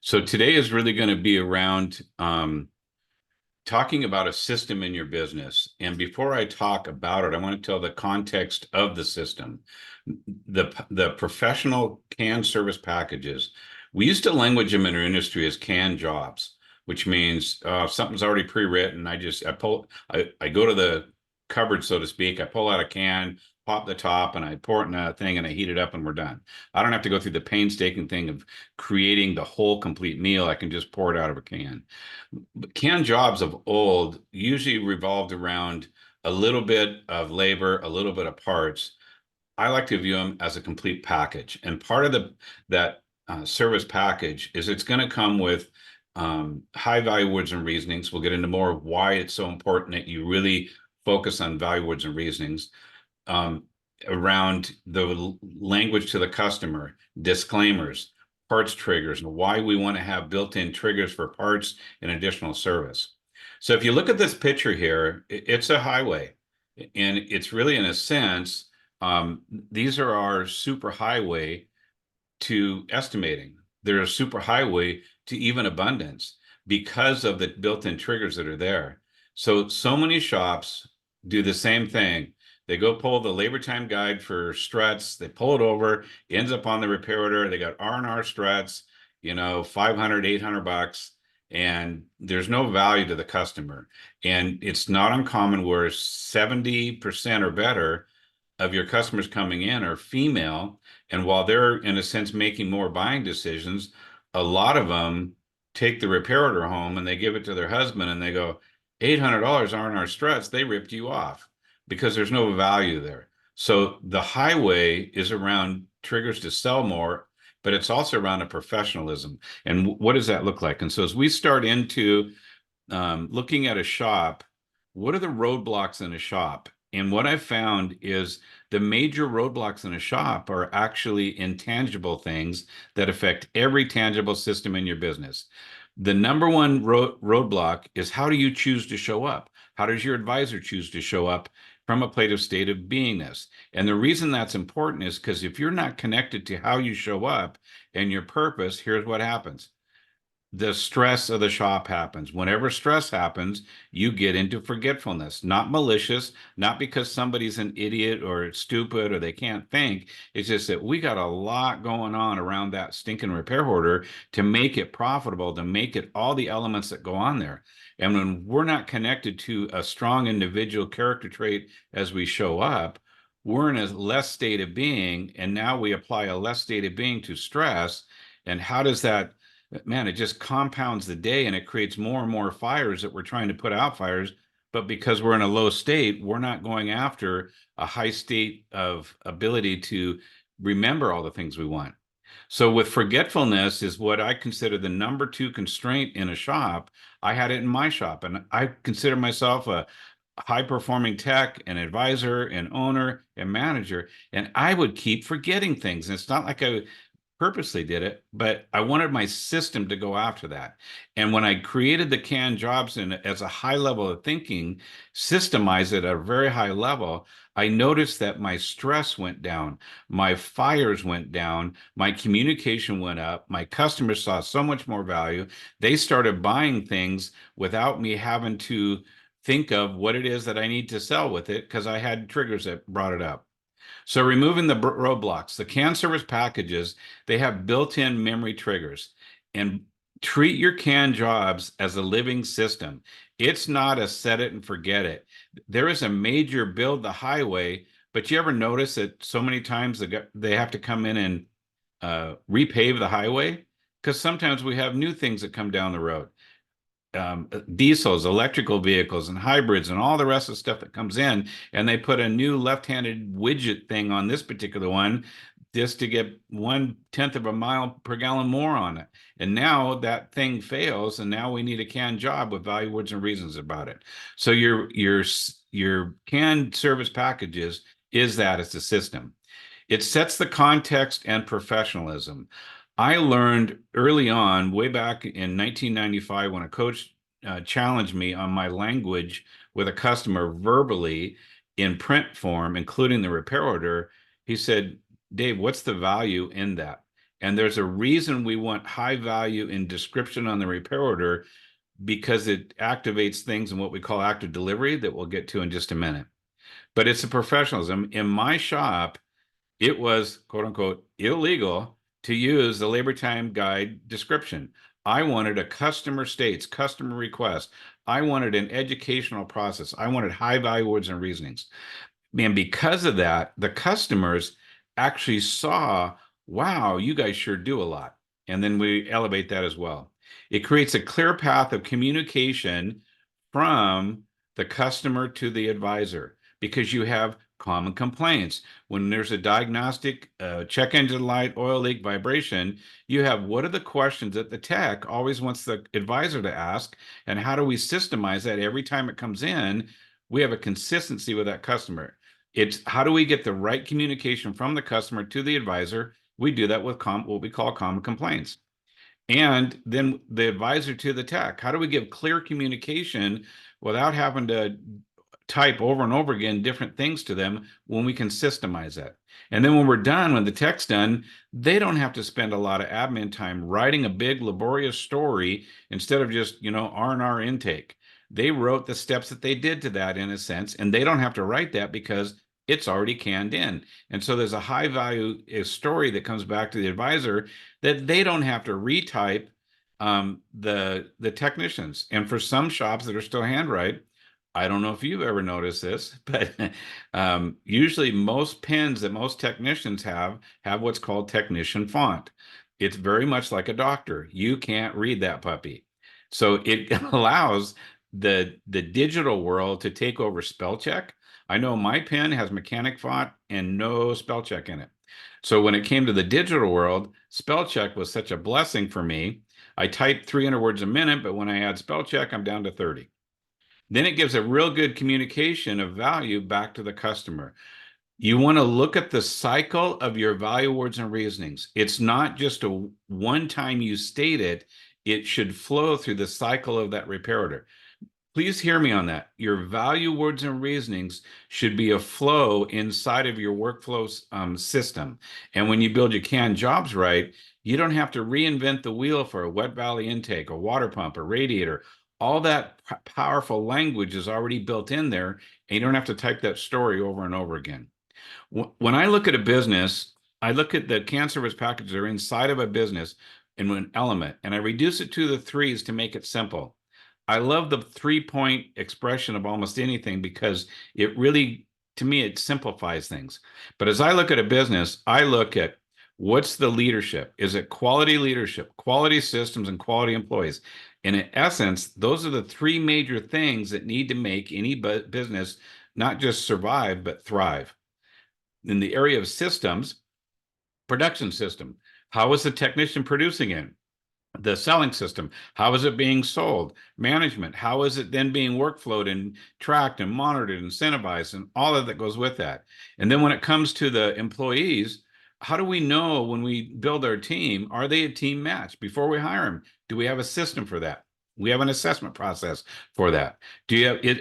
So today is really going to be around talking about a system in your business. And before I talk about it, I want to tell the context of the system. The professional canned service packages, we used to language them in our industry as canned jobs, which means something's already pre-written. I go to the cupboard, so to speak. I pull out a can, pop the top, and I pour it in a thing and I heat it up and we're done. I don't have to go through the painstaking thing of creating the whole complete meal. I can just pour it out of a can. But canned jobs of old usually revolved around a little bit of labor, a little bit of parts. I like to view them as a complete package. And part of that service package is it's going to come with high value words and reasonings. We'll get into more of why it's so important that you really focus on value words and reasonings um, around the language to the customer, disclaimers, parts triggers, and why we want to have built-in triggers for parts and additional service. So if you look at this picture here, it's a highway, and it's really, in a sense, these are our super highway to estimating. They're a super highway to even abundance because of the built-in triggers that are there. So many shops do the same thing. They go pull the labor time guide for struts. They pull it over, ends up on the repair order. They got R&R struts, 500, $800, and there's no value to the customer. And it's not uncommon where 70% or better of your customers coming in are female. And while they're, in a sense, making more buying decisions, a lot of them take the repair order home and they give it to their husband and they go, $800 aren't our struts. They ripped you off because there's no value there. So the highway is around triggers to sell more, but it's also around a professionalism. And what does that look like? And so as we start into looking at a shop, what are the roadblocks in a shop? And what I've found is the major roadblocks in a shop are actually intangible things that affect every tangible system in your business. The number one roadblock is, how do you choose to show up? How does your advisor choose to show up from a place of state of beingness? And the reason that's important is because if you're not connected to how you show up and your purpose, here's what happens. The stress of the shop happens. Whenever stress happens, you get into forgetfulness, not malicious, not because somebody's an idiot or stupid or they can't think. It's just that we got a lot going on around that stinking repair order to make it profitable, to make it all the elements that go on there. And when we're not connected to a strong individual character trait as we show up, we're in a less state of being. And now we apply a less state of being to stress. And how does that, man, it just compounds the day and it creates more and more fires that we're trying to put out fires. But because we're in a low state, we're not going after a high state of ability to remember all the things we want. So with forgetfulness is what I consider the number two constraint in a shop. I had it in my shop, and I consider myself a high performing tech, an advisor, an owner, and manager, and I would keep forgetting things. And it's not like I purposely did it, but I wanted my system to go after that. And when I created the canned jobs and as a high level of thinking, systemize it at a very high level, I noticed that my stress went down, my fires went down, my communication went up, my customers saw so much more value. They started buying things without me having to think of what it is that I need to sell with it because I had triggers that brought it up. So removing the roadblocks, the canned service packages, they have built-in memory triggers. And treat your canned jobs as a living system. It's not a set it and forget it. There is a major build the highway, but you ever notice that so many times they have to come in and repave the highway? Because sometimes we have new things that come down the road. Diesels, electrical vehicles, and hybrids, and all the rest of the stuff that comes in. And they put a new left-handed widget thing on this particular one just to get 1/10 of a mile per gallon more on it. And now that thing fails, and now we need a canned job with value words and reasons about it. So your canned service packages is that it's a system. It sets the context and professionalism. I learned early on, way back in 1995, when a coach challenged me on my language with a customer verbally in print form, including the repair order. He said, Dave, what's the value in that? And there's a reason we want high value in description on the repair order, because it activates things in what we call active delivery that we'll get to in just a minute. But it's a professionalism. In my shop, it was quote unquote illegal to use the labor time guide description. I wanted a customer states, customer request. I wanted an educational process. I wanted high value words and reasonings. And because of that, the customers actually saw, wow, you guys sure do a lot. And then we elevate that as well. It creates a clear path of communication from the customer to the advisor, because you have common complaints. When there's a diagnostic check engine light, oil leak, vibration, you have, what are the questions that the tech always wants the advisor to ask, and how do we systemize that every time it comes in? We have a consistency with that customer. It's how do we get the right communication from the customer to the advisor? We do that with what we call common complaints. And then the advisor to the tech. How do we give clear communication without having to type over and over again different things to them, when we can systemize that? And then when we're done, when the tech's done, they don't have to spend a lot of admin time writing a big laborious story instead of just, R&R intake. They wrote the steps that they did to that, in a sense, and they don't have to write that because it's already canned in. And so there's a high value story that comes back to the advisor that they don't have to retype the technicians. And for some shops that are still handwrite, I don't know if you've ever noticed this, but usually most pens that most technicians have what's called technician font. It's very much like a doctor. You can't read that puppy. So it allows the digital world to take over spell check. I know my pen has mechanic font and no spell check in it. So when it came to the digital world, spell check was such a blessing for me. I type 300 words a minute, but when I add spell check, I'm down to 30. Then it gives a real good communication of value back to the customer. You want to look at the cycle of your value words and reasonings. It's not just a one time you state it, it should flow through the cycle of that repair order. Please hear me on that. Your value words and reasonings should be a flow inside of your workflow system. And when you build your canned jobs right, you don't have to reinvent the wheel for a wet valley intake, a water pump, a radiator. All that powerful language is already built in there, and you don't have to type that story over and over again. When I look at a business, I look at the can service packages that are inside of a business in an element, and I reduce it to the threes to make it simple. I love the 3-point expression of almost anything, because it really, to me, it simplifies things. But as I look at a business, I look at, what's the leadership? Is it quality leadership, quality systems, and quality employees? And in essence, those are the three major things that need to make any business not just survive, but thrive. In the area of systems, production system, how is the technician producing it? The selling system, how is it being sold? Management, how is it then being workflowed and tracked and monitored, incentivized, and all of that goes with that. And then when it comes to the employees, how do we know when we build our team, are they a team match before we hire them? Do we have a system for that? We have an assessment process for that.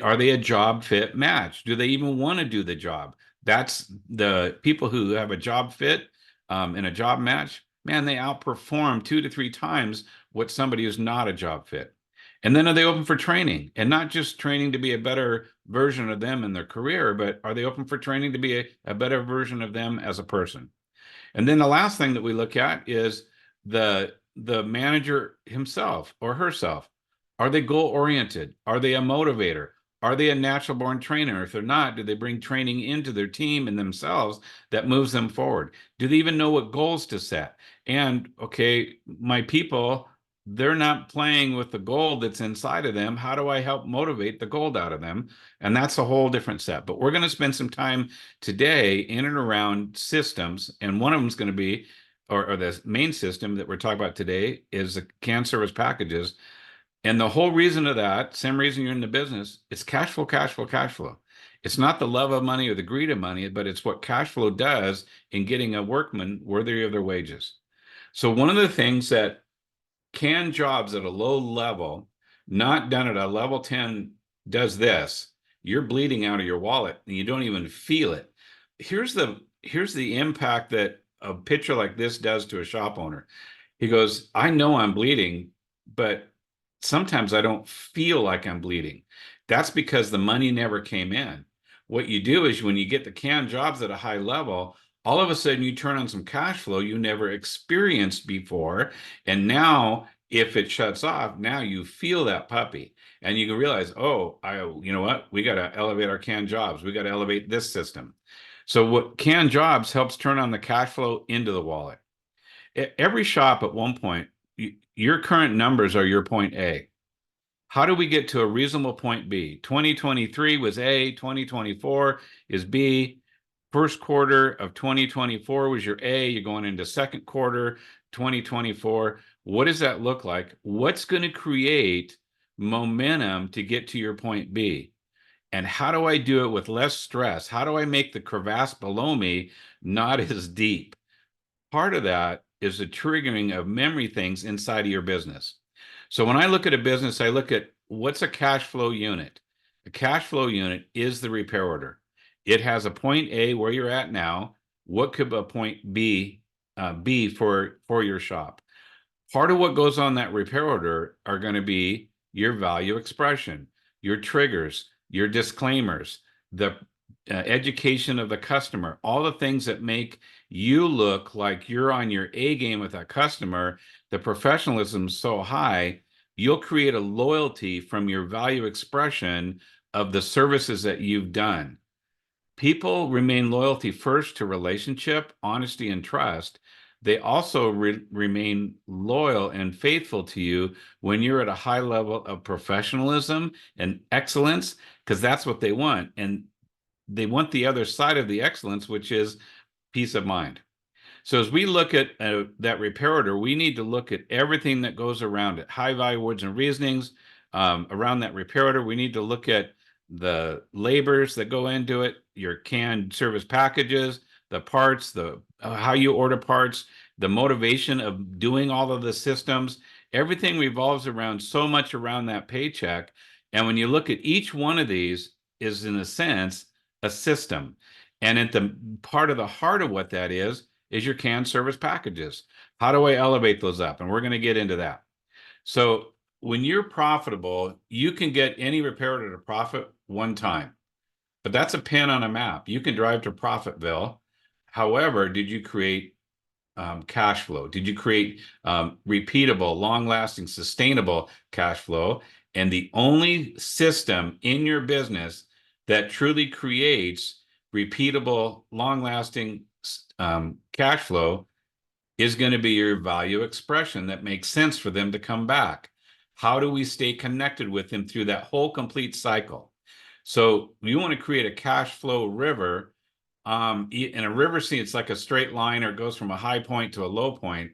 Are they a job fit match? Do they even want to do the job? That's the people who have a job fit in a job match. Man, they outperform 2 to 3 times what somebody who's not a job fit. And then are they open for training? And not just training to be a better version of them in their career, but are they open for training to be a better version of them as a person? And then the last thing that we look at is the manager himself or herself. Are they goal oriented? Are they a motivator? Are they a natural born trainer? If they're not, do they bring training into their team and themselves that moves them forward? Do they even know what goals to set? And okay, my people, they're not playing with the gold that's inside of them. How do I help motivate the gold out of them? And that's a whole different set. But we're going to spend some time today in and around systems. And one of them is going to be, or the main system that we're talking about today is the can service packages. And the whole reason of that, same reason you're in the business, it's cash flow, cash flow, cash flow. It's not the love of money or the greed of money, but it's what cash flow does in getting a workman worthy of their wages. So one of the things that can jobs at a low level, not done at a level 10, does this, you're bleeding out of your wallet and you don't even feel it. Here's the impact that a picture like this does to a shop owner. He goes, I know I'm bleeding, but sometimes I don't feel like I'm bleeding. That's because the money never came in. What you do is when you get the canned jobs at a high level, all of a sudden you turn on some cash flow you never experienced before. And now if it shuts off, now you feel that puppy and you can realize, oh, you know what? We got to elevate our canned jobs. We got to elevate this system. So what canned jobs helps turn on the cash flow into the wallet. Every shop at one point, your current numbers are your point A. How do we get to a reasonable point B? 2023 was A, 2024 is B. First quarter of 2024 was your A. You're going into second quarter 2024. What does that look like? What's going to create momentum to get to your point B? And how do I do it with less stress? How do I make the crevasse below me not as deep? Part of that is the triggering of memory things inside of your business. So when I look at a business, I look at what's a cash flow unit. A cash flow unit is the repair order. It has a point A where you're at now. What could a point B be for your shop? Part of what goes on that repair order are going to be your value expression, your triggers, your disclaimers, the education of the customer, all the things that make you look like you're on your A game with that customer. The professionalism is so high, you'll create a loyalty from your value expression of the services that you've done. People remain loyalty first to relationship, honesty, and trust. They also remain loyal and faithful to you when you're at a high level of professionalism and excellence, because that's what they want. And they want the other side of the excellence, which is peace of mind. So as we look at that repair order, we need to look at everything that goes around it, high value words and reasonings around that repair order. We need to look at the labors that go into it, your canned service packages, the parts, the how you order parts, the motivation of doing all of the systems. Everything revolves around so much around that paycheck. And when you look at each one of these is in a sense a system. And at the part of the heart of what that is your canned service packages. How do I elevate those up? And we're going to get into that. So when you're profitable, you can get any repair order to profit one time, but that's a pin on a map. You can drive to Profitville. However, did you create cash flow? Did you create repeatable, long-lasting, sustainable cash flow? And the only system in your business that truly creates repeatable, long-lasting cash flow is going to be your value expression that makes sense for them to come back. How do we stay connected with them through that whole complete cycle? So you want to create a cash flow river. In a river scene, it's like a straight line or it goes from a high point to a low point.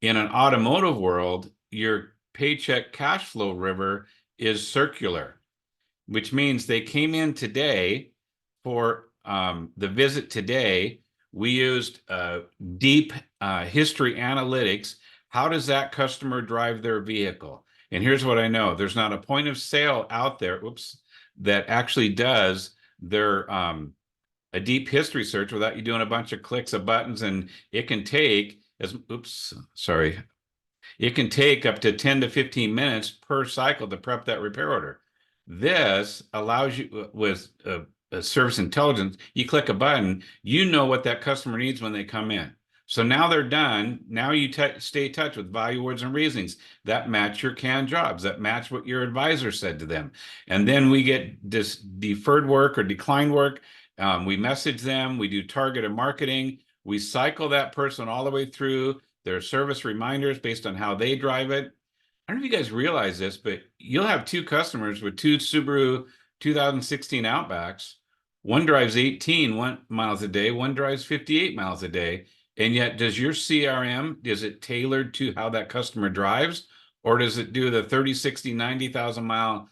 In an automotive world, your paycheck cash flow river is circular, which means they came in today for the visit today. We used deep history analytics. How does that customer drive their vehicle? And here's what I know. There's not a point of sale out there, that actually does their a deep history search without you doing a bunch of clicks of buttons. And it can take it can take up to 10 to 15 minutes per cycle to prep that repair order. This allows you with service intelligence, you click a button, you know what that customer needs when they come in. So now they're done. Now you stay in touch with value words and reasonings that match your canned jobs, that match what your advisor said to them. And then we get this deferred work or declined work. We message them. We do targeted marketing. We cycle that person all the way through their service reminders based on how they drive it. I don't know if you guys realize this, but you'll have two customers with two Subaru 2016 Outbacks. One drives 18 miles a day, one drives 58 miles a day. And yet, does your CRM, is it tailored to how that customer drives? Or does it do the 30, 60, 90,000 mile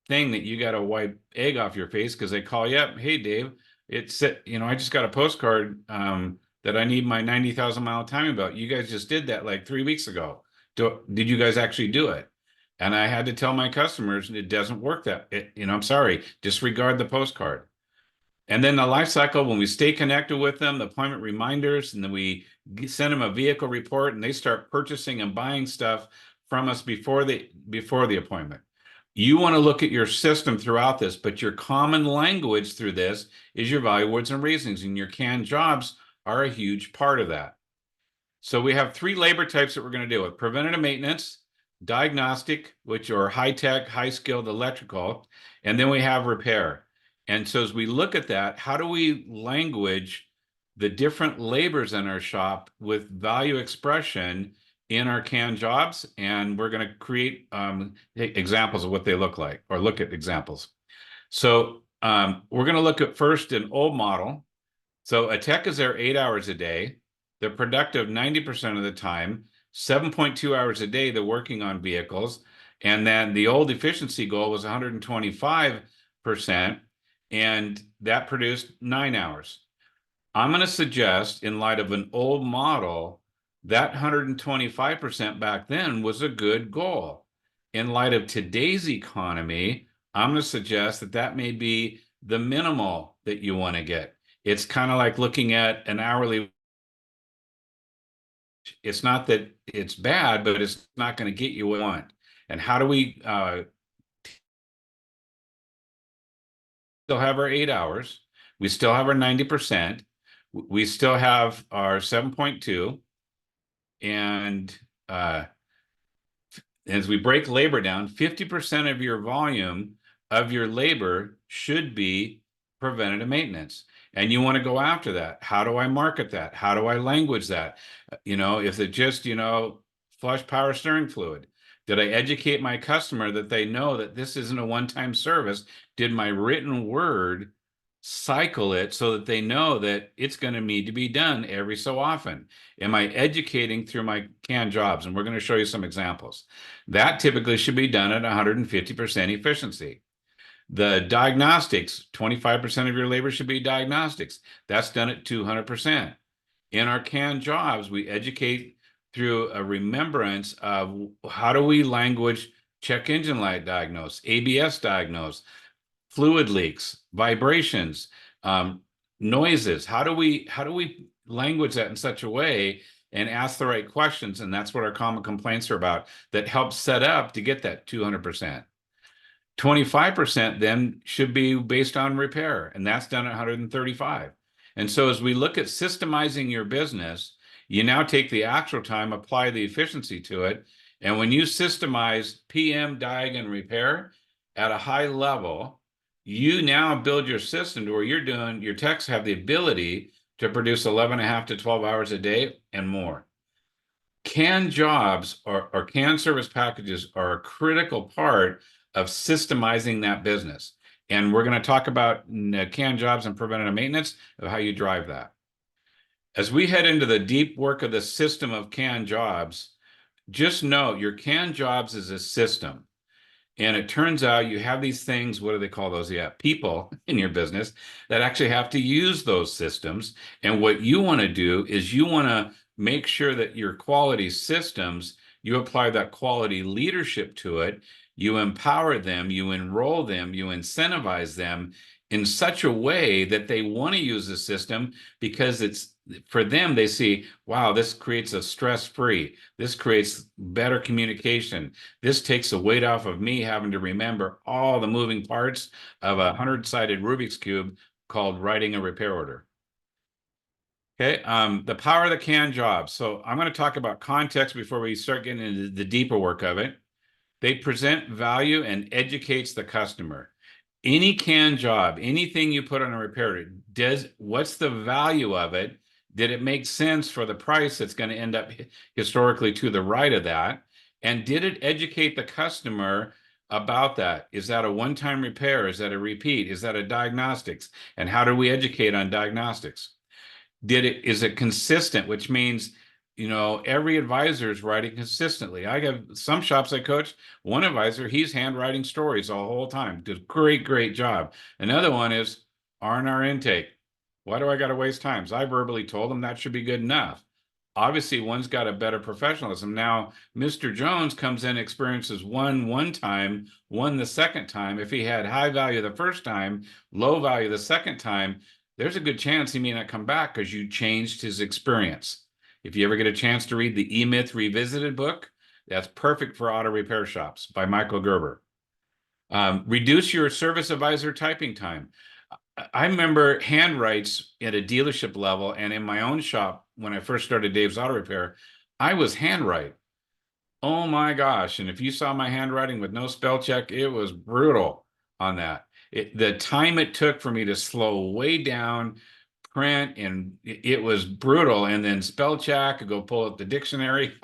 thing that you got to wipe egg off your face because they call you up? Hey, Dave, I just got a postcard that I need my 90,000 mile timing belt. You guys just did that like 3 weeks ago. Did you guys actually do it? And I had to tell my customers it doesn't work I'm sorry, disregard the postcard. And then the life cycle, when we stay connected with them, the appointment reminders, and then we send them a vehicle report, and they start purchasing and buying stuff from us before the appointment. You want to look at your system throughout this, but your common language through this is your value, words, and reasonings, and your canned jobs are a huge part of that. So we have three labor types that we're going to deal with: preventative maintenance, diagnostic, which are high-tech, high-skilled electrical, and then we have repair. And so as we look at that, how do we language the different labors in our shop with value expression in our canned jobs? And we're going to create examples of what they look like, or look at examples. So we're going to look at first an old model. So a tech is there 8 hours a day. They're productive 90% of the time, 7.2 hours a day they're working on vehicles. And then the old efficiency goal was 125%, and that produced 9 hours. I'm going to suggest, in light of an old model, that 125% back then was a good goal. In light of today's economy, I'm going to suggest that that may be the minimal that you want to get. It's kind of like looking at an hourly. It's not that it's bad, but it's not going to get you what you want. And how do we still have our 8 hours? We still have our 90%. We still have our 7.2. And as we break labor down, 50% of your volume of your labor should be preventative maintenance. And you want to go after that. How do I market that? How do I language that? If it just, flush power steering fluid. Did I educate my customer that they know that this isn't a one-time service? Did my written word cycle it so that they know that it's going to need to be done every so often? Am I educating through my canned jobs? And we're going to show you some examples. That typically should be done at 150% efficiency. The diagnostics, 25% of your labor should be diagnostics. That's done at 200%. In our canned jobs, we educate through a remembrance of how do we language check engine light diagnose, ABS diagnose, fluid leaks, vibrations, noises. How do we language that in such a way and ask the right questions? And that's what our common complaints are about, that helps set up to get that 200%. 25% then should be based on repair, and that's done at 135. And so as we look at systemizing your business, you now take the actual time, apply the efficiency to it, and when you systemize PM, diag, and repair at a high level, you now build your system to where your techs have the ability to produce 11.5 to 12 hours a day and more. Canned jobs or canned service packages are a critical part of systemizing that business. And we're going to talk about canned jobs and preventative maintenance, of how you drive that. As we head into the deep work of the system of canned jobs, just know your canned jobs is a system. And it turns out you have these things, what do they call those? Yeah, people in your business that actually have to use those systems. And what you want to do is you want to make sure that your quality systems, you apply that quality leadership to it, you empower them, you enroll them, you incentivize them in such a way that they want to use the system, because it's for them, they see, wow, this creates a stress-free, this creates better communication, this takes the weight off of me having to remember all the moving parts of a 100-sided Rubik's Cube called writing a repair order. Okay, the power of the canned job. So I'm going to talk about context before we start getting into the deeper work of it. They present value and educates the customer. Any canned job, anything you put on a repair, what's the value of it? Did it make sense for the price that's going to end up historically to the right of that? And did it educate the customer about that? Is that a one-time repair? Is that a repeat? Is that a diagnostics? And how do we educate on diagnostics? Is it consistent, which means, every advisor is writing consistently. I have some shops I coach, one advisor, he's handwriting stories the whole time. Does great job. Another one is R&R intake. Why do I got to waste times? I verbally told them that should be good enough. obviously one's got a better professionalism. Now, Mr. Jones comes in, experiences one time, one the second time. If he had high value the first time, low value the second time, there's a good chance he may not come back because you changed his experience. If you ever get a chance to read the E-Myth Revisited book, that's perfect for auto repair shops by Michael Gerber. Reduce your service advisor typing time. I remember handwrites at a dealership level and in my own shop when I first started Dave's Auto Repair, I was handwrite. Oh my gosh. And if you saw my handwriting with no spell check, it was brutal on that. The time it took for me to slow way down, print, and it was brutal. And then spell check, go pull up the dictionary.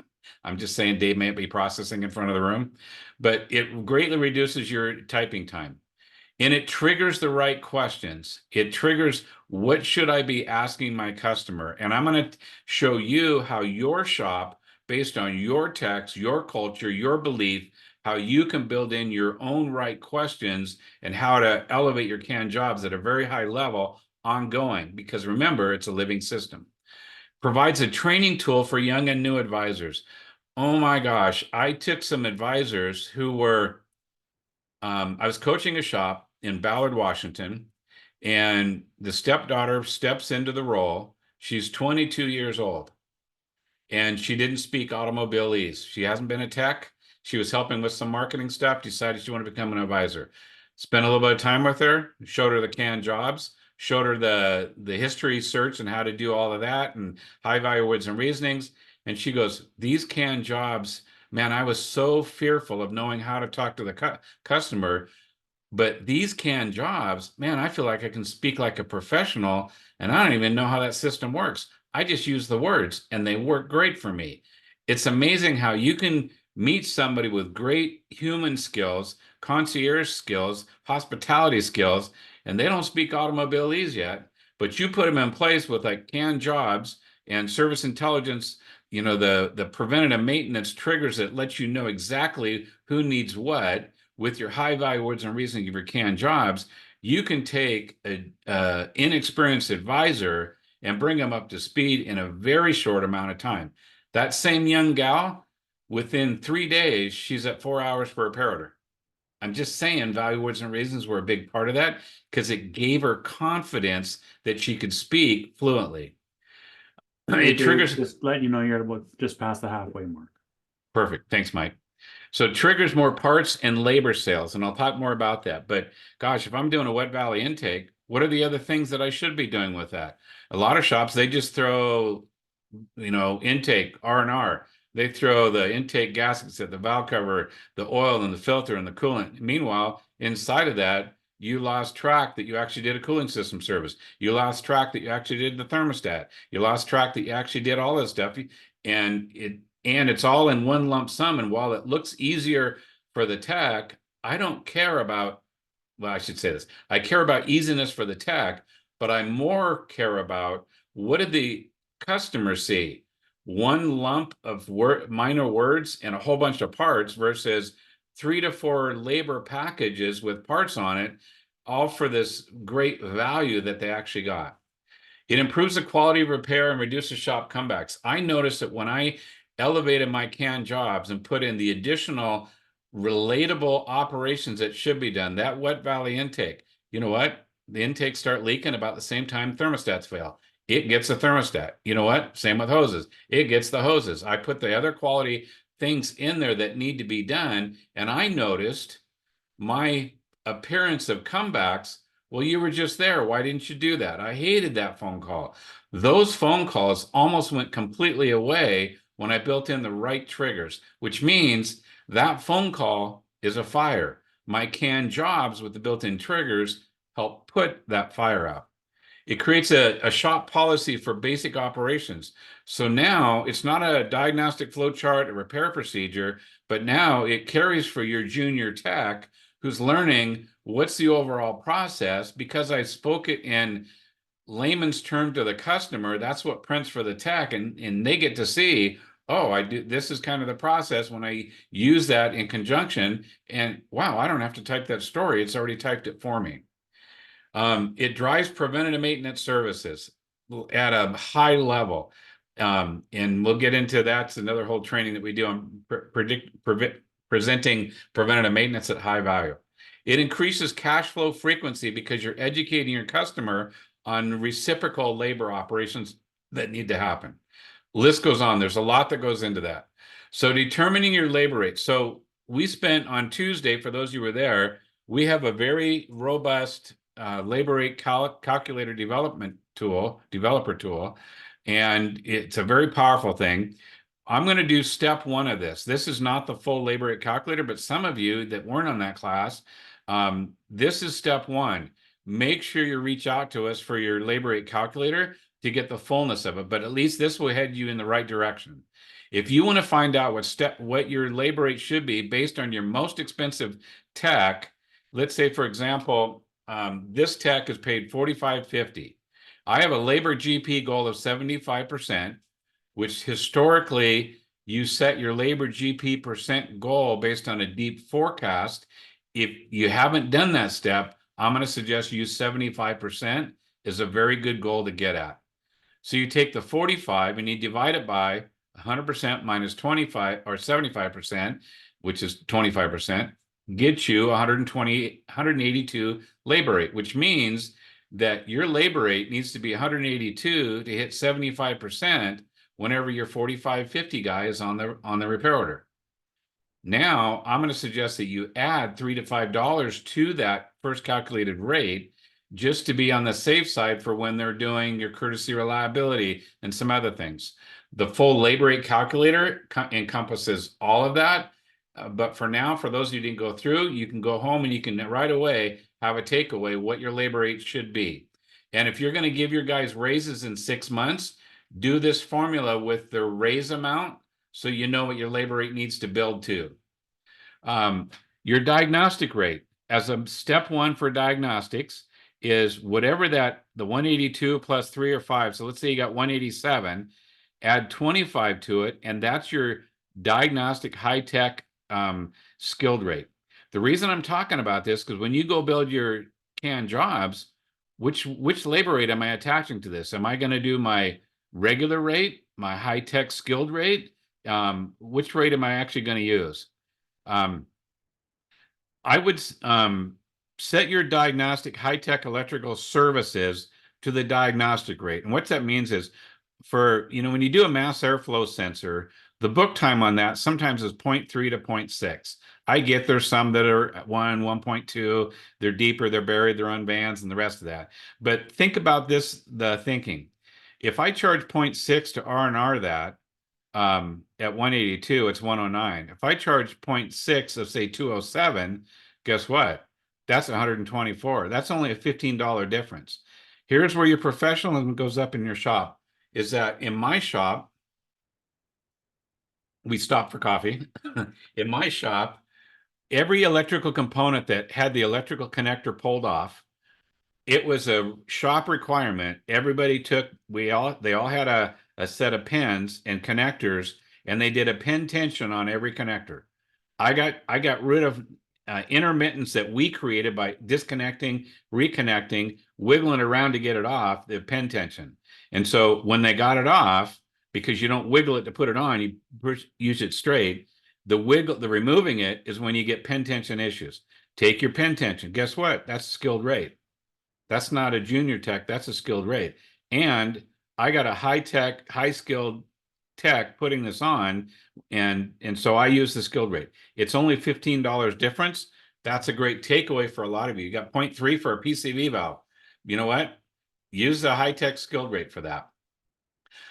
I'm just saying Dave may be processing in front of the room, but it greatly reduces your typing time. And it triggers the right questions. It triggers, what should I be asking my customer? And I'm going to show you how your shop, based on your text, your culture, your belief, how you can build in your own right questions and how to elevate your canned jobs at a very high level ongoing. Because remember, it's a living system. Provides a training tool for young and new advisors. Oh my gosh, I took some advisors who were, I was coaching a shop in Ballard, Washington, and the stepdaughter steps into the role. She's 22 years old, and she didn't speak automobileese. She hasn't been a tech. She was helping with some marketing stuff, decided she wanted to become an advisor. Spent a little bit of time with her, showed her the canned jobs, showed her the history search and how to do all of that and high value words and reasonings. And she goes, these canned jobs, man, I was so fearful of knowing how to talk to the customer. But these canned jobs, man, I feel like I can speak like a professional and I don't even know how that system works. I just use the words and they work great for me. It's amazing how you can meet somebody with great human skills, concierge skills, hospitality skills, and they don't speak automobileese yet, but you put them in place with like canned jobs and service intelligence, the preventative maintenance triggers that let you know exactly who needs what with your high value words and reasoning of your canned jobs. You can take an inexperienced advisor and bring them up to speed in a very short amount of time. That same young gal, within 3 days, she's at 4 hours for a reparator. I'm just saying value words and reasons were a big part of that because it gave her confidence that she could speak fluently. Hey, It Dave, triggers. just letting you know you're about just past the halfway mark. Perfect. Thanks, Mike. So it triggers more parts and labor sales, and I'll talk more about that. But gosh, if I'm doing a wet valley intake, what are the other things that I should be doing with that? A lot of shops, they just throw, intake, R&R. They throw the intake gaskets at the valve cover, the oil and the filter and the coolant. Meanwhile, inside of that, you lost track that you actually did a cooling system service. You lost track that you actually did the thermostat. You lost track that you actually did all this stuff. And it's all in one lump sum. And while it looks easier for the tech, I don't care about, well, I should say this. I care about easiness for the tech, but I more care about what did the customer see? One lump of minor words and a whole bunch of parts versus 3 to 4 labor packages with parts on it, all for this great value that they actually got. It improves the quality of repair and reduces shop comebacks. I noticed that when I elevated my canned jobs and put in the additional relatable operations that should be done, that wet valley intake, you know what? The intakes start leaking about the same time thermostats fail. It gets a thermostat. You know what? Same with hoses. It gets the hoses. I put the other quality things in there that need to be done. And I noticed my appearance of comebacks. Well, you were just there. Why didn't you do that? I hated that phone call. Those phone calls almost went completely away when I built in the right triggers, which means that phone call is a fire. My canned jobs with the built-in triggers help put that fire out. It creates a shop policy for basic operations. So now it's not a diagnostic flow chart, a repair procedure, but now it carries for your junior tech who's learning what's the overall process. Because I spoke it in layman's term to the customer, that's what prints for the tech, and they get to see, oh, I do, this is kind of the process when I use that in conjunction, and wow, I don't have to type that story, it's already typed it for me. It drives preventative maintenance services at a high level. And we'll get into that's another whole training that we do on presenting preventative maintenance at high value. It increases cash flow frequency because you're educating your customer on reciprocal labor operations that need to happen. List goes on. There's a lot that goes into that. So determining your labor rate. So we spent on Tuesday, for those of you who were there, we have a very robust labor rate calculator developer tool, and it's a very powerful thing. I'm going to do step one of this. This is not the full labor rate calculator, but some of you that weren't on that class, this is step one. Make sure you reach out to us for your labor rate calculator to get the fullness of it, but at least this will head you in the right direction. If you want to find out what your labor rate should be based on your most expensive tech, let's say, for example, this tech is paid $45.50. I have a labor GP goal of 75%, which historically you set your labor GP percent goal based on a deep forecast. If you haven't done that step, I'm going to suggest you use 75% is a very good goal to get at. So you take the 45 and you divide it by 100% minus 25 or 75%, which is 25%, gets you 182 labor rate, which means that your labor rate needs to be 182 to hit 75% whenever your 45.50 guy is on the repair order. Now, I'm going to suggest that you add $3 to $5 to that first calculated rate just to be on the safe side for when they're doing your courtesy reliability and some other things. The full labor rate calculator encompasses all of that. But for now, for those of you who didn't go through, you can go home and you can right away have a takeaway what your labor rate should be. And if you're going to give your guys raises in 6 months, do this formula with the raise amount so you know what your labor rate needs to build to. Your diagnostic rate, as a step one for diagnostics, is whatever the 182 plus 3 or 5. So let's say you got 187, add 25 to it, and that's your diagnostic high-tech skilled rate. The reason I'm talking about this, because when you go build your canned jobs, which labor rate am I attaching to this? Am I going to do my regular rate, my high-tech skilled rate? Which rate am I actually going to use? I would set your diagnostic high-tech electrical services to the diagnostic rate. And what that means is for, when you do a mass airflow sensor, the book time on that sometimes is 0.3 to 0.6. I get there's some that are at 1.2, they're deeper, they're buried, they're on bands and the rest of that. But think about this, the thinking. If I charge 0.6 to R&R that, at 182, it's 109. If I charge 0.6 of say 207, guess what? That's 124. That's only a $15 difference. Here's where your professionalism goes up in your shop, is that in my shop, we stopped for coffee. In my shop, every electrical component that had the electrical connector pulled off, it was a shop requirement. Everybody they all had a set of pins and connectors, and they did a pin tension on every connector. I got rid of intermittence that we created by disconnecting, reconnecting, wiggling around to get it off, the pin tension. And so when they got it off, because you don't wiggle it to put it on, you use it straight. The removing it is when you get pin tension issues. Take your pin tension. Guess what? That's a skilled rate. That's not a junior tech. That's a skilled rate. And I got a high-tech, high-skilled tech putting this on, and so I use the skilled rate. It's only $15 difference. That's a great takeaway for a lot of you. You got 0.3 for a PCV valve. You know what? Use the high-tech skilled rate for that.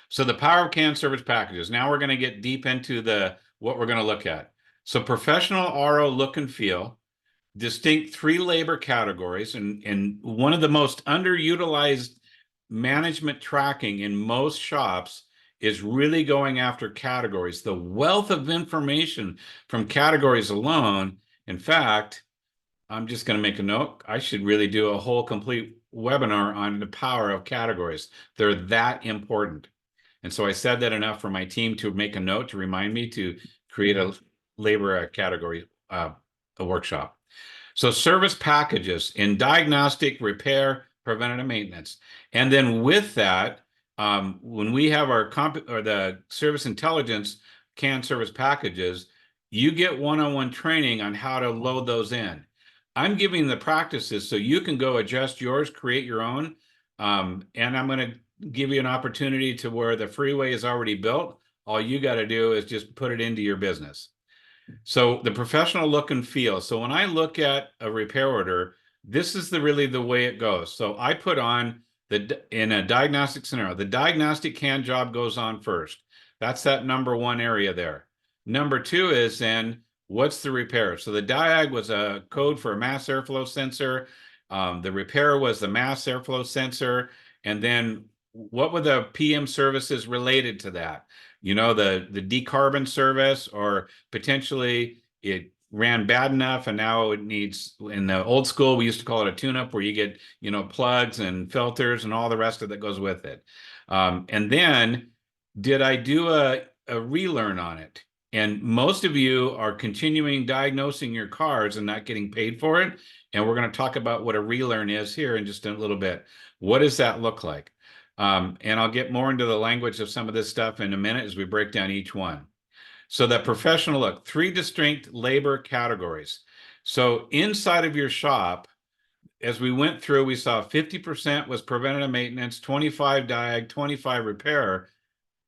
So the power of can service packages. Now we're going to get deep into what we're going to look at. So professional RO look and feel, distinct 3 labor categories, and one of the most underutilized management tracking in most shops is really going after categories. The wealth of information from categories alone. In fact, I'm just going to make a note. I should really do a whole complete webinar on the power of categories. They're that important. And so I said that enough for my team to make a note to remind me to create a labor category, a workshop. So service packages in diagnostic, repair, preventative maintenance. And then with that, when we have our or the service intelligence CAN service packages, you get one-on-one training on how to load those in. I'm giving the practices so you can go adjust yours, create your own. And I'm going to give you an opportunity to where the freeway is already built. All you got to do is just put it into your business. So the professional look and feel. So when I look at a repair order, this is really the way it goes. So I put on in a diagnostic scenario, the diagnostic CAN job goes on first. That's that number one area there. Number two is then what's the repair? So the diag was a code for a mass airflow sensor. The repair was the mass airflow sensor. And then what were the PM services related to that? You know, the decarbon service, or potentially it ran bad enough and now it needs, in the old school, we used to call it a tune-up, where you get, you know, plugs and filters and all the rest of that goes with it. And then did I do a relearn on it? And most of you are continuing diagnosing your cars and not getting paid for it. And we're going to talk about what a relearn is here in just a little bit. What does that look like? And I'll get more into the language of some of this stuff in a minute as we break down each one. So that professional look, 3 distinct labor categories. So inside of your shop, as we went through, we saw 50% was preventative maintenance, 25 diag, 25 repair.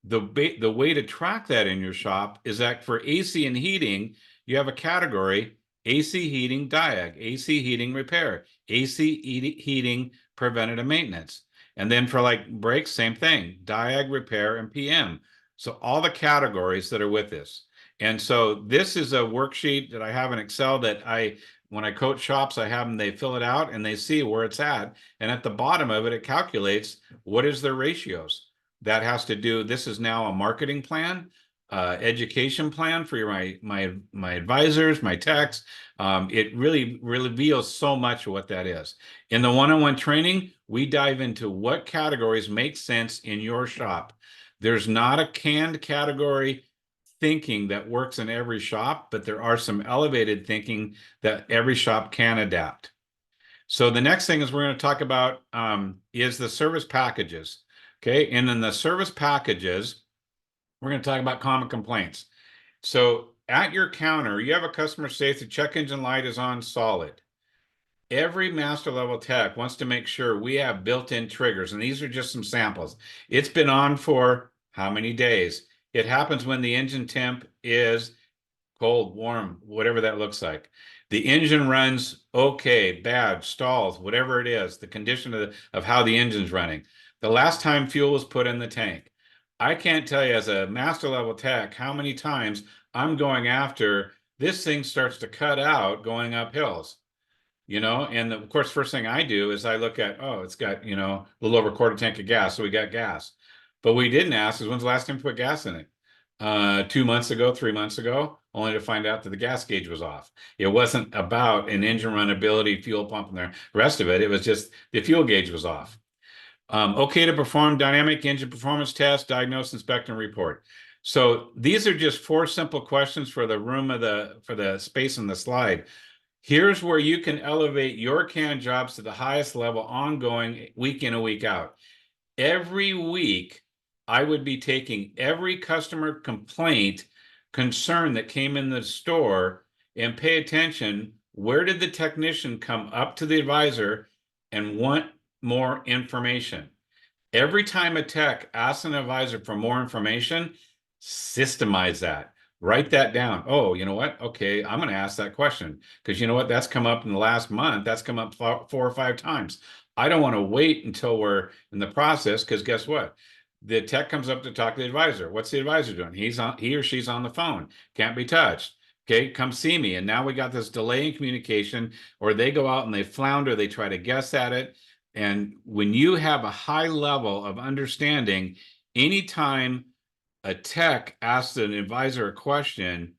The way to track that in your shop is that for AC and heating, you have a category: AC heating diag, AC heating repair, AC heating preventative maintenance. And then for like brakes, same thing: diag, repair, and PM. So all the categories that are with this. And so this is a worksheet that I have in Excel that when I coach shops, I have them, they fill it out and they see where it's at. And at the bottom of it, it calculates what is their ratios. That has to do, this is now a marketing plan, education plan for my advisors, my techs. It really reveals so much of what that is. In the one-on-one training, we dive into what categories make sense in your shop. There's not a canned category thinking that works in every shop, but there are some elevated thinking that every shop can adapt. So the next thing is we're going to talk about is the service packages. Okay, and in the service packages, we're going to talk about common complaints. So at your counter, you have a customer says the check engine light is on solid. Every master level tech wants to make sure we have built-in triggers, and these are just some samples. It's been on for how many days? It happens when the engine temp is cold, warm, whatever that looks like. The engine runs okay, bad, stalls, whatever it is, the condition of how the engine's running. The last time fuel was put in the tank. I can't tell you as a master level tech how many times I'm going after this thing starts to cut out going up hills, you know. And of course, first thing I do is I look at, oh, it's got, you know, a little over a quarter tank of gas, so we got gas. But we didn't ask is when's the last time we put gas in it? 2 months ago, 3 months ago, only to find out that the gas gauge was off. It wasn't about an engine runability, fuel pump, and the rest of it. It was just the fuel gauge was off. Okay to perform dynamic engine performance test, diagnose, inspect, and report. So these are just 4 simple questions for the room for the space in the slide. Here's where you can elevate your CAN jobs to the highest level ongoing, week in and week out. Every week, I would be taking every customer complaint, concern that came in the store and pay attention. Where did the technician come up to the advisor and want more information? Every time a tech asks an advisor for more information, systemize that. Write that down. Oh, you know what? Okay, I'm going to ask that question because you know what? That's come up in the last month. That's come up 4 or 5 times. I don't want to wait until we're in the process, because guess what? The tech comes up to talk to the advisor. What's the advisor doing? He or she's on the phone. Can't be touched. Okay, come see me. And now we got this delay in communication, or they go out and they flounder. They try to guess at it. And when you have a high level of understanding, anytime a tech asks an advisor a question,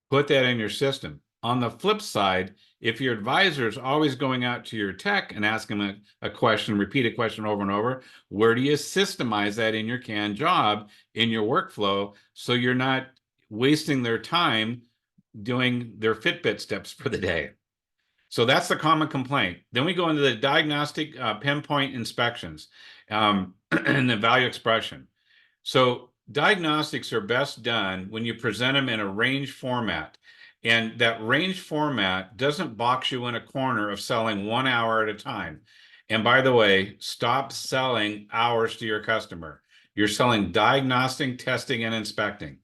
put that in your system. On the flip side, if your advisor is always going out to your tech and asking a question, repeat a question over and over, where do you systemize that in your CAN job, in your workflow, so you're not wasting their time doing their Fitbit steps for the day? So that's the common complaint. Then we go into the diagnostic pinpoint inspections. and the value expression. So diagnostics are best done when you present them in a range format. And that range format doesn't box you in a corner of selling 1 hour at a time. And by the way, stop selling hours to your customer. You're selling diagnostic, testing, and inspecting.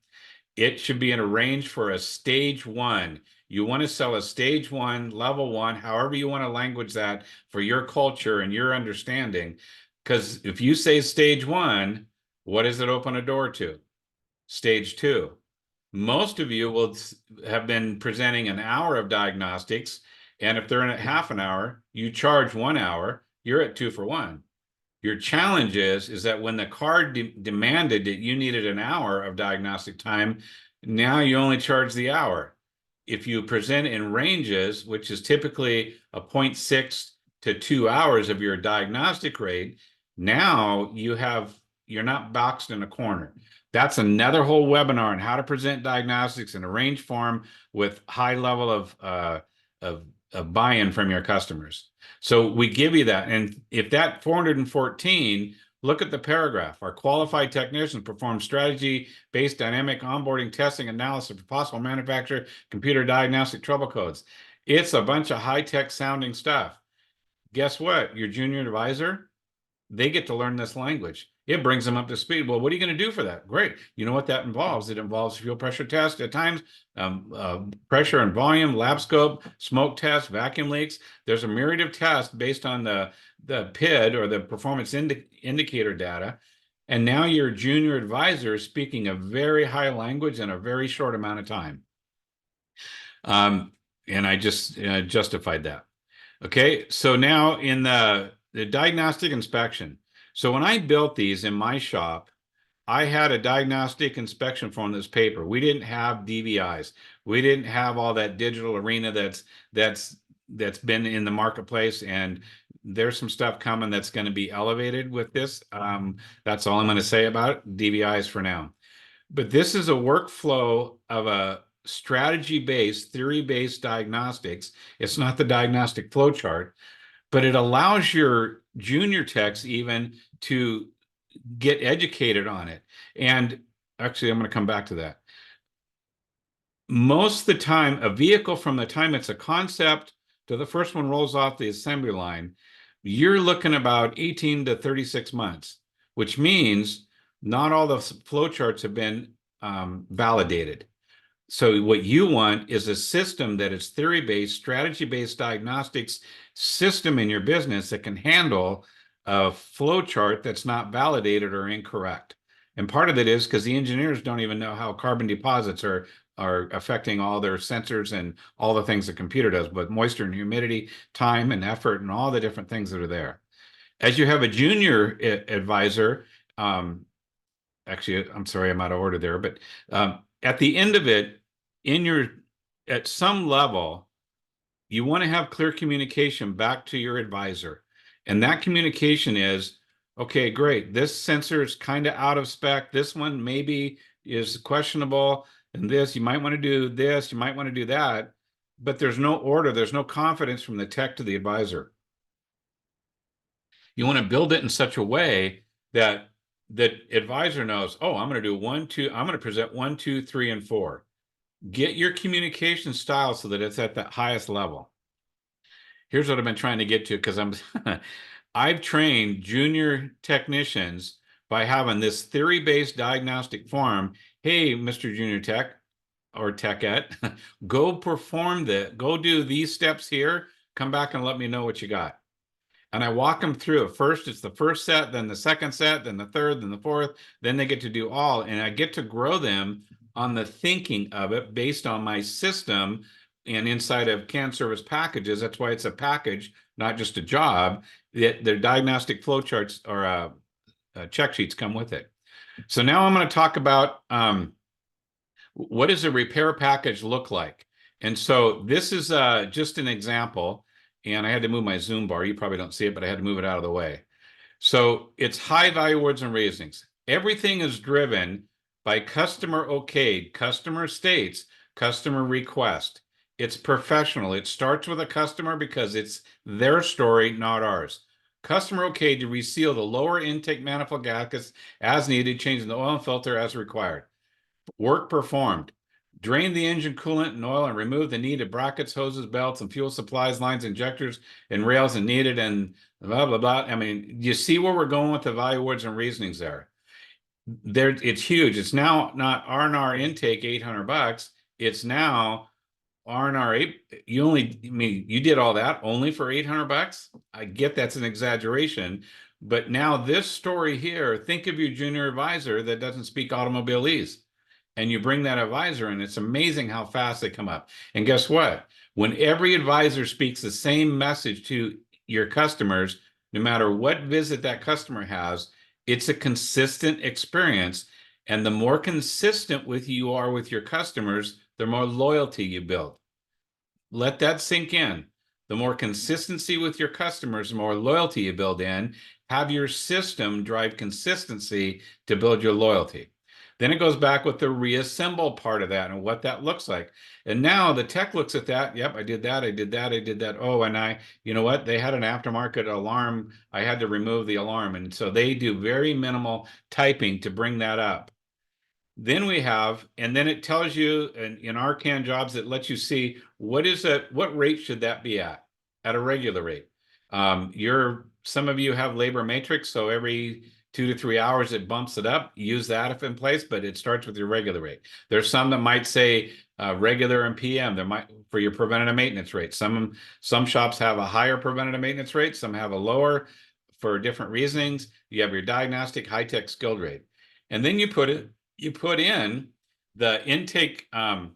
It should be in a range for a stage one. You want to sell a stage one, level one, however you want to language that for your culture and your understanding. Because if you say stage one, what does it open a door to? Stage two. Most of you will have been presenting an hour of diagnostics. And if they're in at half an hour, you charge 1 hour, you're at 2 for 1. Your challenge is that when the card demanded that you needed an hour of diagnostic time, now you only charge the hour. If you present in ranges, which is typically a 0.6 to 2 hours of your diagnostic rate, now you're not boxed in a corner. That's another whole webinar on how to present diagnostics in a range form with high level of buy-in from your customers. So we give you that. And if that 414, look at the paragraph. Our qualified technicians perform strategy-based dynamic onboarding testing analysis for possible manufacturer computer diagnostic trouble codes. It's a bunch of high-tech sounding stuff. Guess what? Your junior advisor, they get to learn this language. It brings them up to speed. Well, what are you going to do for that? Great. You know what that involves? It involves fuel pressure test at times, pressure and volume, lab scope, smoke test, vacuum leaks. There's a myriad of tests based on the PID or the performance indicator data. And now your junior advisor is speaking a very high language in a very short amount of time. And I just justified that. Okay, so now in the diagnostic inspection. So when I built these in my shop, I had a diagnostic inspection form that's paper. We didn't have DVIs. We didn't have all that digital arena that's been in the marketplace, and there's some stuff coming that's going to be elevated with this. That's all I'm going to say about it. DVIs for now. But this is a workflow of a strategy-based, theory-based diagnostics. It's not the diagnostic flow chart, but it allows your junior techs even to get educated on it. And actually, I'm going to come back to that. Most of the time, a vehicle, from the time it's a concept to the first one rolls off the assembly line, you're looking about 18 to 36 months, which means not all the flowcharts have been validated. So what you want is a system that is theory-based, strategy-based diagnostics system in your business that can handle a flowchart that's not validated or incorrect. And part of it is because the engineers don't even know how carbon deposits are affecting all their sensors and all the things the computer does, but moisture and humidity, time and effort, and all the different things that are there. As you have a junior advisor, actually, I'm sorry, I'm out of order there, but at the end of it, at some level, you want to have clear communication back to your advisor. And that communication is, okay, great, this sensor is kind of out of spec. This one maybe is questionable. And this, you might want to do this, you might want to do that. But there's no order, there's no confidence from the tech to the advisor. You want to build it in such a way that the advisor knows, oh, I'm going to do 1, 2, I'm going to present 1, 2, 3, and 4. Get your communication style so that it's at that highest level. Here's what I've been trying to get to, because I've trained junior technicians by having this theory-based diagnostic form. Hey, Mr. Junior Tech or Techette, go perform go do these steps here, come back and let me know what you got. And I walk them through it. First, it's the first set, then the second set, then the third, then the fourth, then they get to do all. And I get to grow them on the thinking of it based on my system and inside of CannService packages. That's why it's a package, not just a job. Their diagnostic flowcharts or check sheets come with it. So now I'm going to talk about what does a repair package look like? And so this is just an example. And I had to move my Zoom bar. You probably don't see it, but I had to move it out of the way. So it's high value words and reasonings. Everything is driven by customer okayed, customer states, customer request. It's professional. It starts with a customer because it's their story, not ours. Customer okay to reseal the lower intake manifold gaskets as needed, changing the oil and filter as required. Work performed. Drain the engine coolant and oil and remove the needed brackets, hoses, belts, and fuel supplies, lines, injectors, and rails and needed and blah, blah, blah. I mean, you see where we're going with the value words and reasonings there. It's huge. It's now not R&R intake $800. It's now R&R 8. You did all that only for $800. I get that's an exaggeration, but now this story here, think of your junior advisor that doesn't speak automobilese, and you bring that advisor in. It's amazing how fast they come up. And guess what? When every advisor speaks the same message to your customers, no matter what visit that customer has, it's a consistent experience. And the more consistent you are with your customers, the more loyalty you build. Let that sink in. The more consistency with your customers, the more loyalty you build in. Have your system drive consistency to build your loyalty. Then it goes back with the reassemble part of that and what that looks like. And now the tech looks at that. Yep, I did that. I did that. I did that. Oh, and you know what? They had an aftermarket alarm. I had to remove the alarm. And so they do very minimal typing to bring that up. Then we have, and then it tells you in our CAN jobs, it lets you see what rate should that be at a regular rate. Some of you have labor matrix, so every 2 to 3 hours it bumps it up. Use that if in place, but it starts with your regular rate. There's some that might say regular and PM. There might for your preventative maintenance rate. Some shops have a higher preventative maintenance rate. Some have a lower for different reasonings. You have your diagnostic, high-tech, skilled rate, and then you put in the intake. You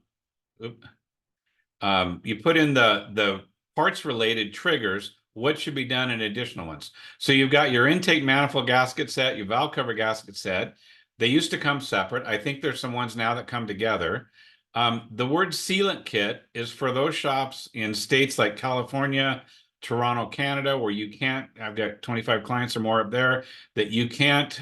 put in the parts related triggers. What should be done in additional ones? So you've got your intake manifold gasket set, your valve cover gasket set. They used to come separate. I think there's some ones now that come together. The word sealant kit is for those shops in states like California, Toronto, Canada, where you can't, I've got 25 clients or more up there, that you can't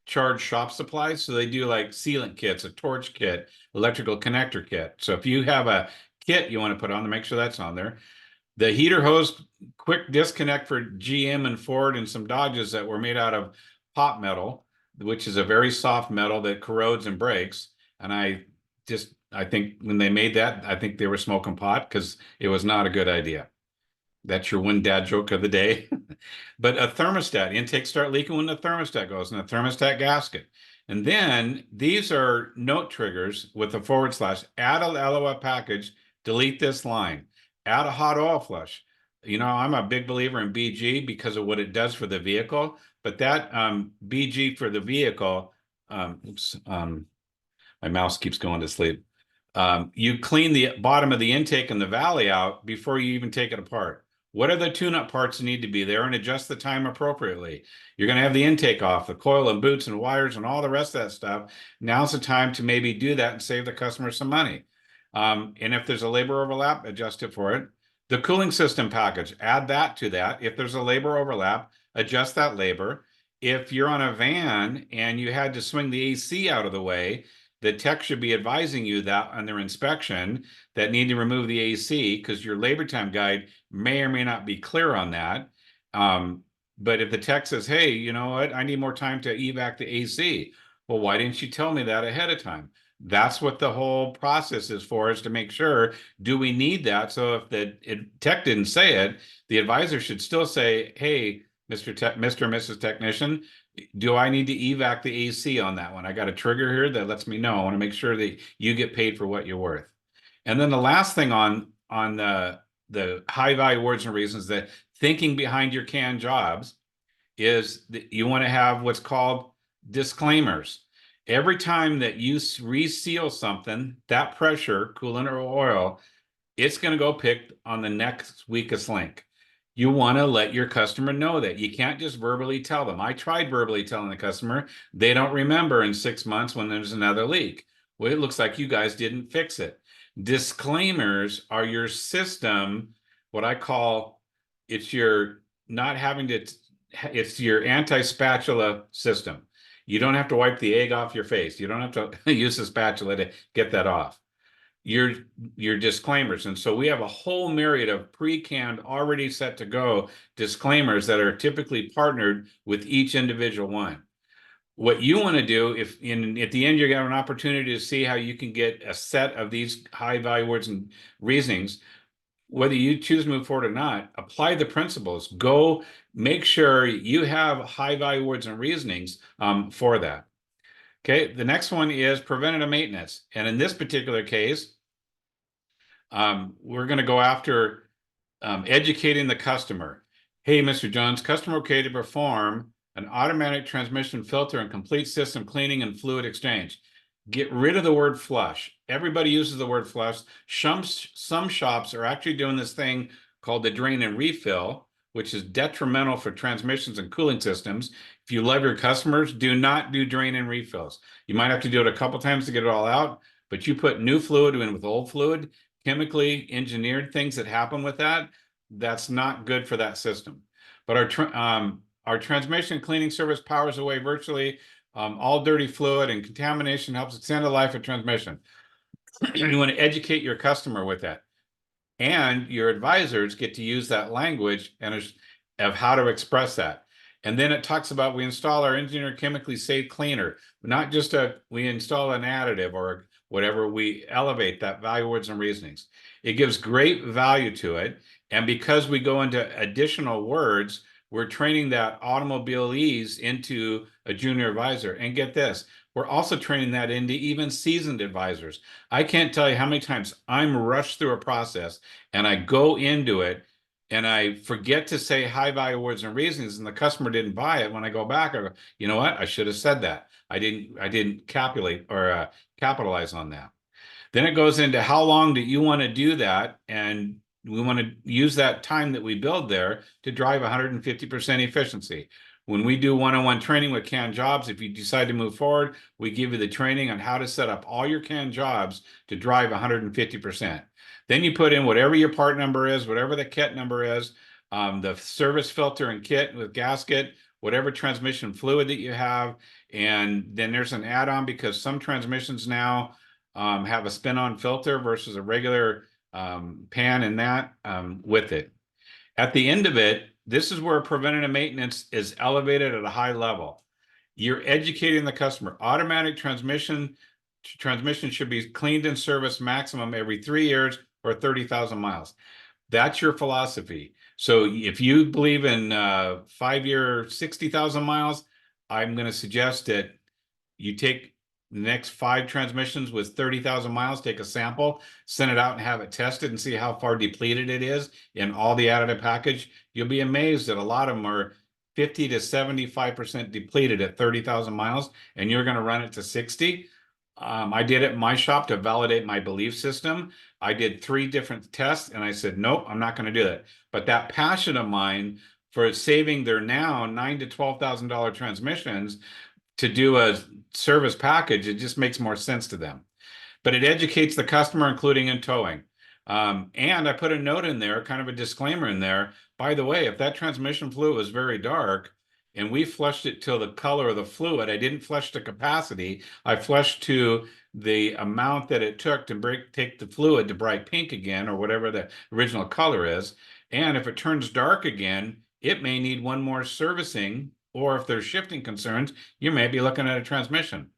charge shop supplies. So they do like sealant kits, a torch kit, electrical connector kit. So if you have a kit you want to put on to make sure that's on there. The heater hose quick disconnect for GM and Ford and some Dodges that were made out of pot metal, which is a very soft metal that corrodes and breaks. And I think when they made that, I think they were smoking pot because it was not a good idea. That's your one dad joke of the day. But a thermostat, intakes start leaking when the thermostat goes, and a thermostat gasket. And then these are note triggers with a /, add a LOF package, delete this line, add a hot oil flush. You know, I'm a big believer in BG because of what it does for the vehicle, but that BG for the vehicle, my mouse keeps going to sleep. You clean the bottom of the intake and the valley out before you even take it apart. What are the tune-up parts that need to be there, and adjust the time appropriately? You're going to have the intake off, the coil and boots and wires and all the rest of that stuff. Now's the time to maybe do that and save the customer some money. And if there's a labor overlap, adjust it for it. The cooling system package, add that to that. If there's a labor overlap, adjust that labor. If you're on a van and you had to swing the AC out of the way, the tech should be advising you that on their inspection that need to remove the AC because your labor time guide may or may not be clear on that. But if the tech says, hey, you know what, I need more time to evac the AC. Well, why didn't you tell me that ahead of time? That's what the whole process is for, is to make sure, do we need that? So if the tech didn't say it, the advisor should still say, hey, Mr. or Mrs. Technician, do I need to evac the AC on that one? I got a trigger here that lets me know. I want to make sure that you get paid for what you're worth. And then the last thing on the high value words and reasons, that thinking behind your CAN jobs, is that you want to have what's called disclaimers. Every time that you reseal something, that pressure, coolant or oil, it's going to go pick on the next weakest link. You want to let your customer know that. You can't just verbally tell them. I tried verbally telling the customer. They don't remember in 6 months when there's another leak. Well, it looks like you guys didn't fix it. Disclaimers are your system, what I call, it's your not having to, it's your anti-spatula system. You don't have to wipe the egg off your face. You don't have to use a spatula to get that off. your disclaimers. And so we have a whole myriad of pre-canned, already set to go disclaimers that are typically partnered with each individual one. What you want to do, if at the end you have an opportunity to see how you can get a set of these high value words and reasonings, whether you choose to move forward or not, apply the principles. Go make sure you have high value words and reasonings for that. Okay, the next one is preventative maintenance. And in this particular case, we're going to go after educating the customer. Hey, Mr. Jones, customer okay to perform an automatic transmission filter and complete system cleaning and fluid exchange. Get rid of the word flush. Everybody uses the word flush. Some shops are actually doing this thing called the drain and refill, which is detrimental for transmissions and cooling systems. If you love your customers, do not do drain and refills. You might have to do it a couple times to get it all out, but you put new fluid in with old fluid, chemically engineered things that happen with that, that's not good for that system. But our transmission cleaning service powers away virtually all dirty fluid, and contamination helps extend the life of transmission. You want to educate your customer with that. And your advisors get to use that language and of how to express that. And then it talks about we install our engineered chemically safe cleaner, not just we install an additive or whatever, we elevate that value words and reasonings. It gives great value to it. And because we go into additional words, we're training that automobileese into a junior advisor. And get this, we're also training that into even seasoned advisors. I can't tell you how many times I'm rushed through a process and I go into it and I forget to say high value words and reasons, and the customer didn't buy it. When I go back, I go, you know what? I should have said that. I didn't capitalize on that. Then it goes into how long do you want to do that, and we want to use that time that we build there to drive 150% efficiency. When we do one-on-one training with canned jobs, if you decide to move forward, we give you the training on how to set up all your canned jobs to drive 150%. Then you put in whatever your part number is, whatever the kit number is, the service filter and kit with gasket, whatever transmission fluid that you have. And then there's an add-on because some transmissions now have a spin-on filter versus a regular pan in that with it. At the end of it, this is where preventative maintenance is elevated at a high level. You're educating the customer. Automatic transmission should be cleaned and serviced maximum every 3 years or 30,000 miles. That's your philosophy. So if you believe in 5-year, 60,000 miles, I'm going to suggest that you take the next 5 transmissions with 30,000 miles, take a sample, send it out and have it tested and see how far depleted it is in all the additive package. You'll be amazed that a lot of them are 50 to 75% depleted at 30,000 miles, and you're going to run it to 60. I did it in my shop to validate my belief system. I did 3 different tests and I said, nope, I'm not going to do that. But that passion of mine for saving their now $9,000 to $12,000 transmissions to do a service package, it just makes more sense to them. But it educates the customer, including in towing. And I put a note in there, kind of a disclaimer in there. By the way, if that transmission fluid was very dark and we flushed it till the color of the fluid, I didn't flush to capacity. I flushed to the amount that it took to take the fluid to bright pink again, or whatever the original color is. And if it turns dark again, it may need one more servicing, or if there's shifting concerns, you may be looking at a transmission.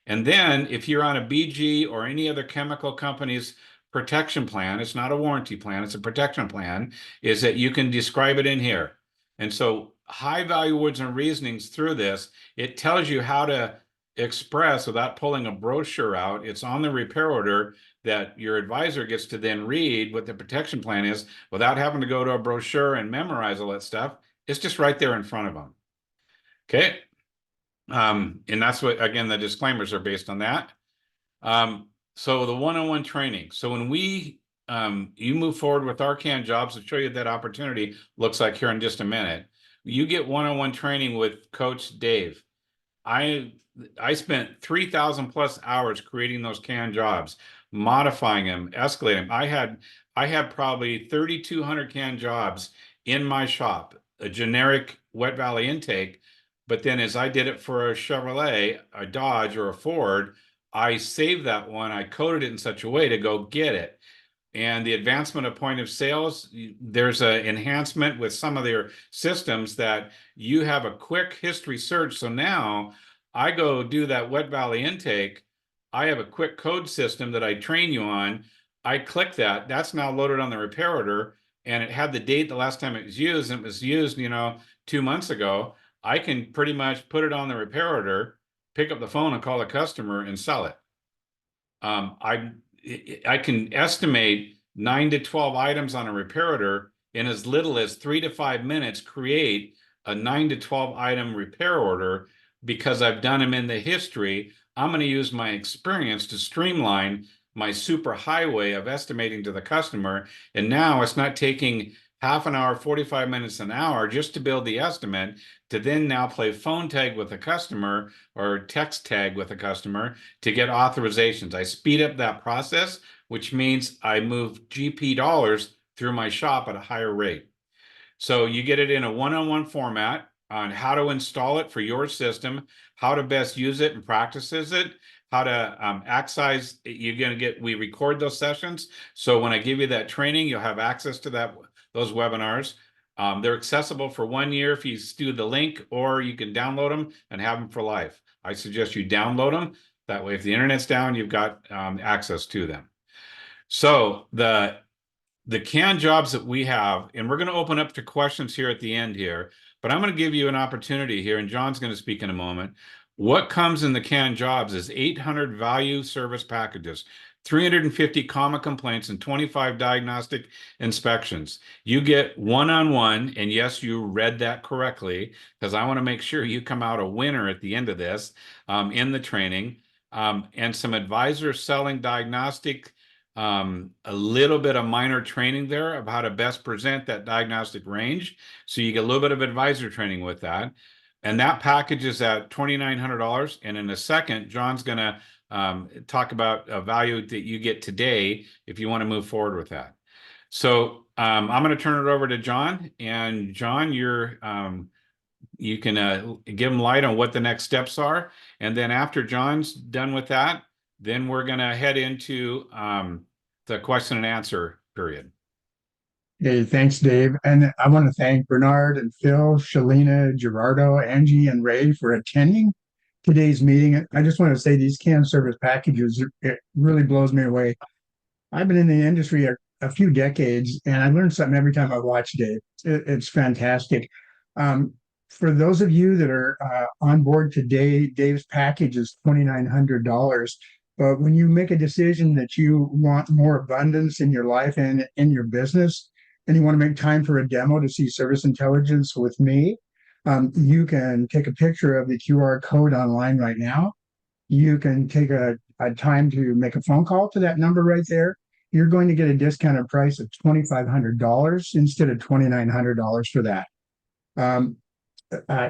And then if you're on a BG or any other chemical company's protection plan, it's not a warranty plan, it's a protection plan, is that you can describe it in here. And so high value words and reasonings through this, it tells you how to express without pulling a brochure out. It's on the repair order that your advisor gets to then read what the protection plan is without having to go to a brochure and memorize all that stuff. It's just right there in front of them. Okay. And that's what, again, the disclaimers are based on that. So the one-on-one training. So when you move forward with our canned jobs, I'll show you that opportunity looks like here in just a minute. You get one-on-one training with Coach Dave. I spent 3,000 plus hours creating those canned jobs, modifying them, escalating them. I had probably 3,200 canned jobs in my shop, a generic Wet Valley intake. But then as I did it for a Chevrolet, a Dodge, or a Ford, I saved that one. I coded it in such a way to go get it. And the advancement of point of sales, there's an enhancement with some of their systems that you have a quick history search. So now I go do that Wet Valley intake. I have a quick code system that I train you on. I click that. That's now loaded on the repair order, and it had the date the last time it was used, and it was used, 2 months ago. I can pretty much put it on the repair order, pick up the phone and call the customer and sell it. I can estimate 9 to 12 items on a repair order in as little as 3 to 5 minutes, create a 9 to 12 item repair order because I've done them in the history. I'm going to use my experience to streamline my super highway of estimating to the customer. And now it's not taking half an hour, 45 minutes, an hour just to build the estimate, to then now play phone tag with the customer or text tag with the customer to get authorizations. I speed up that process, which means I move GP dollars through my shop at a higher rate. So you get it in a one-on-one format on how to install it for your system, how to best use it and practices it, how to access. We record those sessions. So when I give you that training, you'll have access to those webinars. They're accessible for 1 year if you do the link, or you can download them and have them for life. I suggest you download them. That way, if the internet's down, you've got access to them. So the canned jobs that we have, and we're going to open up to questions here at the end here, but I'm going to give you an opportunity here, and John's going to speak in a moment. What comes in the canned jobs is 800 value service packages, 350 comma complaints, and 25 diagnostic inspections. You get one-on-one, and yes, you read that correctly, because I want to make sure you come out a winner at the end of this in the training, and some advisor selling diagnostic, a little bit of minor training there of how to best present that diagnostic range. So you get a little bit of advisor training with that. And that package is at $2,900. And in a second, John's going to talk about a value that you get today if you want to move forward with that. So I'm going to turn it over to John. And John, you can give him light on what the next steps are. And then after John's done with that, then we're going to head into the question and answer period. Hey, thanks, Dave. And I want to thank Bernard and Phil, Shalina, Gerardo, Angie, and Ray for attending today's meeting. I just want to say these canned service packages, it really blows me away. I've been in the industry a few decades, and I learn something every time I watch Dave. It's fantastic. For those of you that are on board today, Dave's package is $2,900. But when you make a decision that you want more abundance in your life and in your business, and you want to make time for a demo to see Service Intelligence with me, you can take a picture of the QR code online right now. You can take a time to make a phone call to that number right there. You're going to get a discounted price of $2,500 instead of $2,900 for that.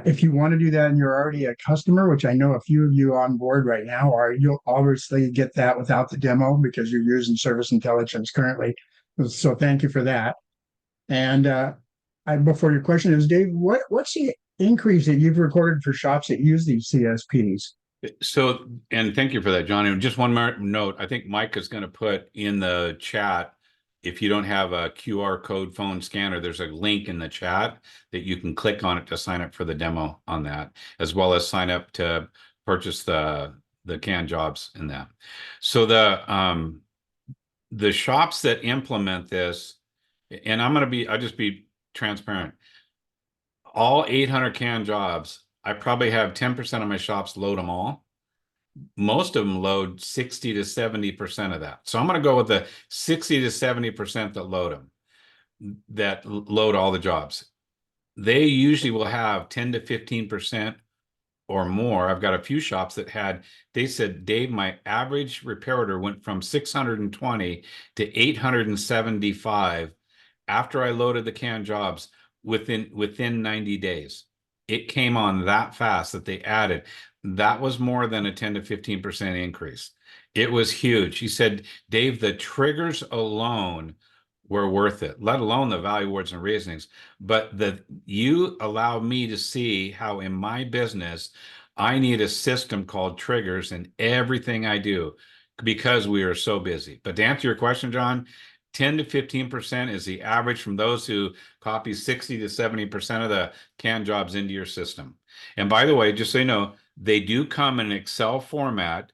If you want to do that and you're already a customer, which I know a few of you on board right now are, you'll obviously get that without the demo because you're using Service Intelligence currently. So thank you for that. And before your question is, Dave, what's the increase that you've recorded for shops that use these CSPs? So, and thank you for that, John. And just one more note, I think Mike is going to put in the chat, if you don't have a QR code phone scanner, there's a link in the chat that you can click on it to sign up for the demo on that, as well as sign up to purchase the canned jobs in that. So the shops that implement this, and I'll just be transparent. All 800 canned jobs, I probably have 10% of my shops load them all. Most of them load 60 to 70% of that. So I'm going to go with the 60 to 70% that load all the jobs. They usually will have 10 to 15% or more. I've got a few shops that they said, Dave, my average repair order went from 620 to 875 after I loaded the canned jobs within 90 days. It came on that fast that they added. That was more than a 10 to 15% increase. It was huge. He said, Dave, the triggers alone were worth it, let alone the value awards and reasonings. But you allow me to see how in my business, I need a system called triggers in everything I do because we are so busy. But to answer your question, John, 10 to 15% is the average from those who copy 60 to 70% of the canned jobs into your system. And by the way, just so you know, they do come in an Excel format.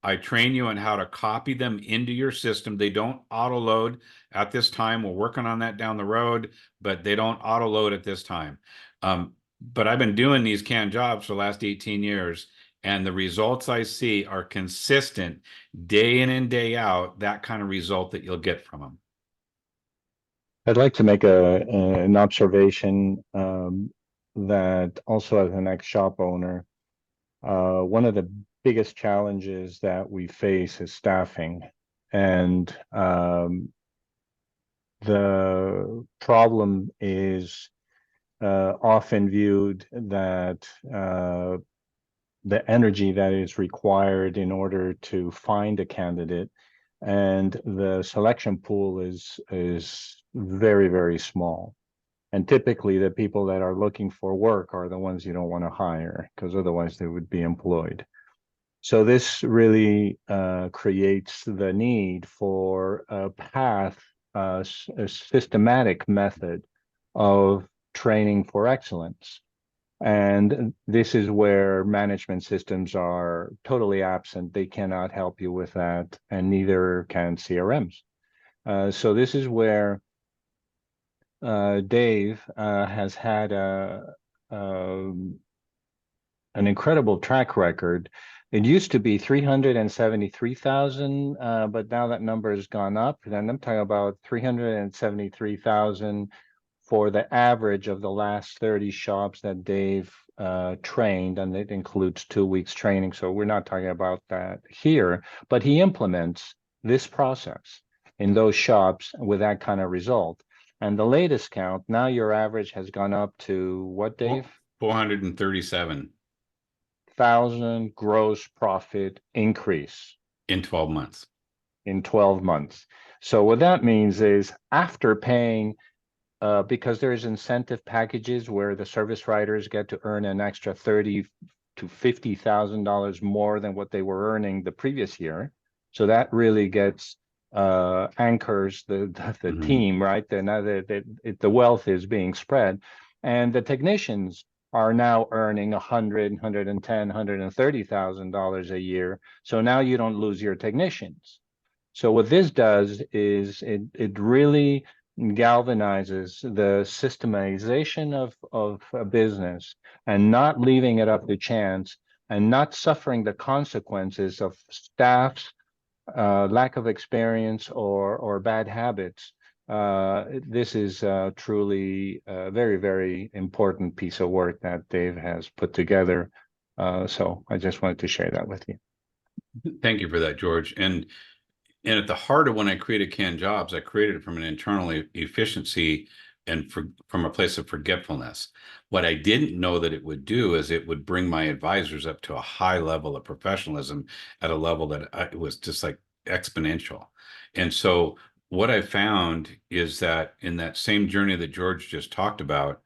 I train you on how to copy them into your system. They don't auto load at this time. We're working on that down the road, but they don't auto load at this time. But I've been doing these canned jobs for the last 18 years, and the results I see are consistent day in and day out, that kind of result that you'll get from them. I'd like to make an observation that also as an ex-shop owner, one of the biggest challenges that we face is staffing. And the problem is often viewed that the energy that is required in order to find a candidate and the selection pool is very, very small. And typically the people that are looking for work are the ones you don't want to hire because otherwise they would be employed. So this really creates the need for a path, a systematic method of training for excellence. And this is where management systems are totally absent. They cannot help you with that, and neither can CRMs. So this is where Dave has had an incredible track record. It used to be 373,000, but now that number has gone up. And I'm talking about 373,000 for the average of the last 30 shops that Dave trained, and it includes 2 weeks training. So we're not talking about that here, but he implements this process in those shops with that kind of result. And the latest count, now your average has gone up to what, Dave? 437,000 gross profit increase in 12 months. In 12 months. So what that means is after paying, because there's incentive packages where the service writers get to earn an extra $30,000 to $50,000 more than what they were earning the previous year. So that really gets anchors the team, right? Now the wealth is being spread, and the technicians are now earning $100,000, $110,000, $130,000 a year. So now you don't lose your technicians. So what this does is it really galvanizes the systemization of a business and not leaving it up to chance and not suffering the consequences of staff's lack of experience or bad habits. This is truly a very, very important piece of work that Dave has put together. So I just wanted to share that with you. Thank you for that, George. And at the heart of when I created Canned Jobs, I created it from an internal efficiency and from a place of forgetfulness. What I didn't know that it would do is it would bring my advisors up to a high level of professionalism at a level that it was just like exponential. And so what I found is that in that same journey that George just talked about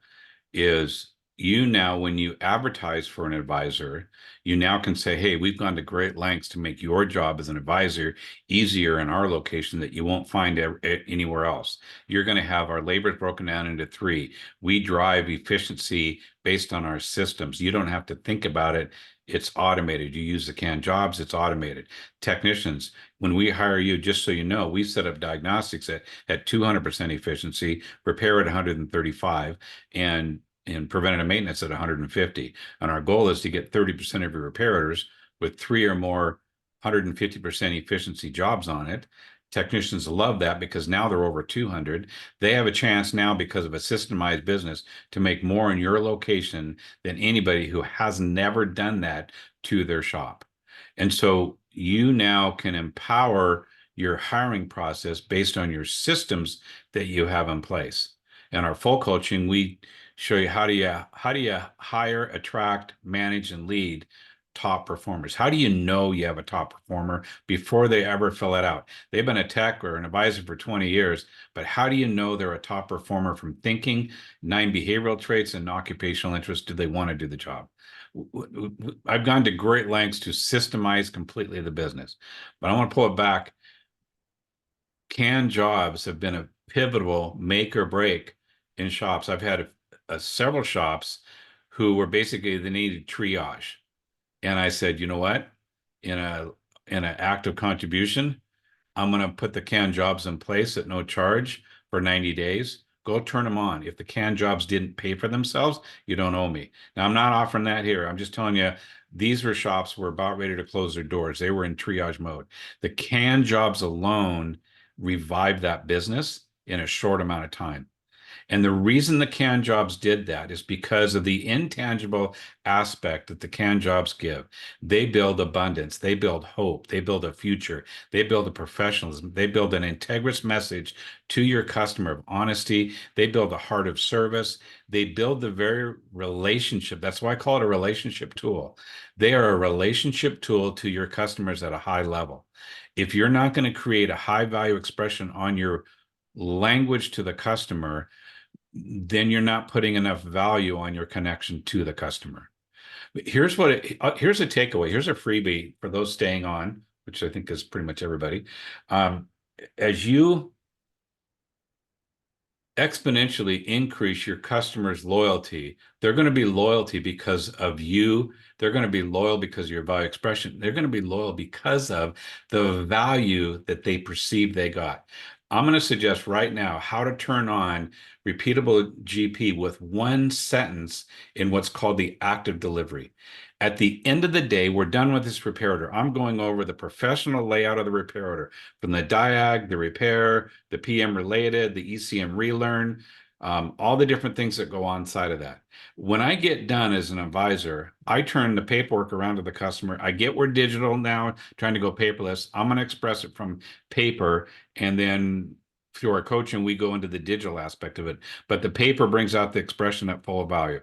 is you now, when you advertise for an advisor, you now can say, hey, we've gone to great lengths to make your job as an advisor easier in our location that you won't find anywhere else. You're going to have our labor broken down into 3. We drive efficiency based on our systems. You don't have to think about it. It's automated. You use the Canned Jobs, it's automated. Technicians, when we hire you, just so you know, we set up diagnostics at 200% efficiency, repair at 135, and preventative maintenance at 150. And our goal is to get 30% of your repairers with 3 or more 150% efficiency jobs on it. Technicians love that because now they're over 200. They have a chance now, because of a systemized business, to make more in your location than anybody who has never done that to their shop. And so you now can empower your hiring process based on your systems that you have in place. In our full coaching, we show you how do you hire, attract, manage, and lead top performers. How do you know you have a top performer before they ever fill it out? They've been a tech or an advisor for 20 years, but how do you know they're a top performer from thinking, 9 behavioral traits, and occupational interest? Do they want to do the job? I've gone to great lengths to systemize completely the business, but I want to pull it back. Canned jobs have been a pivotal make or break in shops. I've had several shops who were basically, they needed triage. And I said, you know what? In an act of contribution, I'm going to put the canned jobs in place at no charge for 90 days. Go turn them on. If the canned jobs didn't pay for themselves, you don't owe me. Now, I'm not offering that here. I'm just telling you, these were shops who were about ready to close their doors. They were in triage mode. The canned jobs alone revived that business in a short amount of time. And the reason the canned jobs did that is because of the intangible aspect that the canned jobs give. They build abundance, they build hope, they build a future, they build a professionalism, they build an integrous message to your customer of honesty, they build a heart of service, they build the very relationship. That's why I call it a relationship tool. They are a relationship tool to your customers at a high level. If you're not going to create a high value expression on your language to the customer, then you're not putting enough value on your connection to the customer. But here's here's a takeaway. Here's a freebie for those staying on, which I think is pretty much everybody. As you exponentially increase your customers' loyalty, they're going to be loyalty because of you. They're going to be loyal because of your value expression. They're going to be loyal because of the value that they perceive they got. I'm going to suggest right now how to turn on repeatable GP with one sentence in what's called the active delivery. At the end of the day, we're done with this repair order. I'm going over the professional layout of the repair order, from the diag, the repair, the PM related, the ECM relearn, all the different things that go on inside of that. When I get done as an advisor, I turn the paperwork around to the customer. I get we're digital now, trying to go paperless. I'm going to express it from paper, and then through our coaching, we go into the digital aspect of it. But the paper brings out the expression at full value.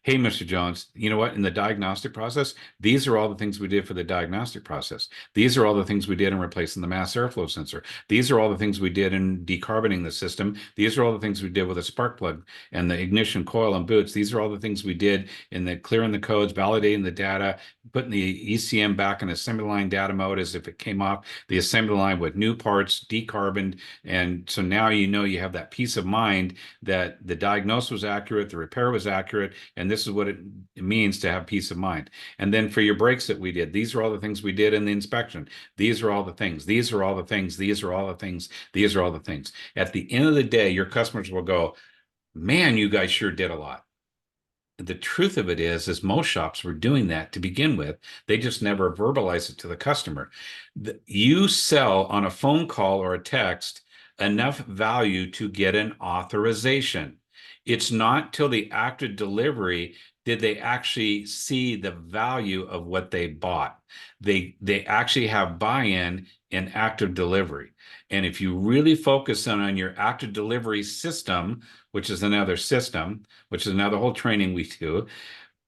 Hey, Mr. Jones, you know what? In the diagnostic process, these are all the things we did for the diagnostic process. These are all the things we did in replacing the mass airflow sensor. These are all the things we did in decarboning the system. These are all the things we did with a spark plug and the ignition coil and boots. These are all the things we did in the clearing the codes, validating the data, putting the ECM back in assembly line data mode as if it came off the assembly line with new parts, decarboned. And so now you know you have that peace of mind that the diagnosis was accurate, the repair was accurate, and this is what it means to have peace of mind. And then for your brakes that we did, these are all the things we did in the inspection. These are all the things. These are all the things. These are all the things. These are all the things. At the end of the day, your customers will go, man, you guys sure did a lot. The truth of it is most shops were doing that to begin with. They just never verbalize it to the customer. You sell on a phone call or a text enough value to get an authorization. It's not till the active delivery did they actually see the value of what they bought. They actually have buy-in in active delivery. And if you really focus on your active delivery system, which is another system, which is another whole training we do,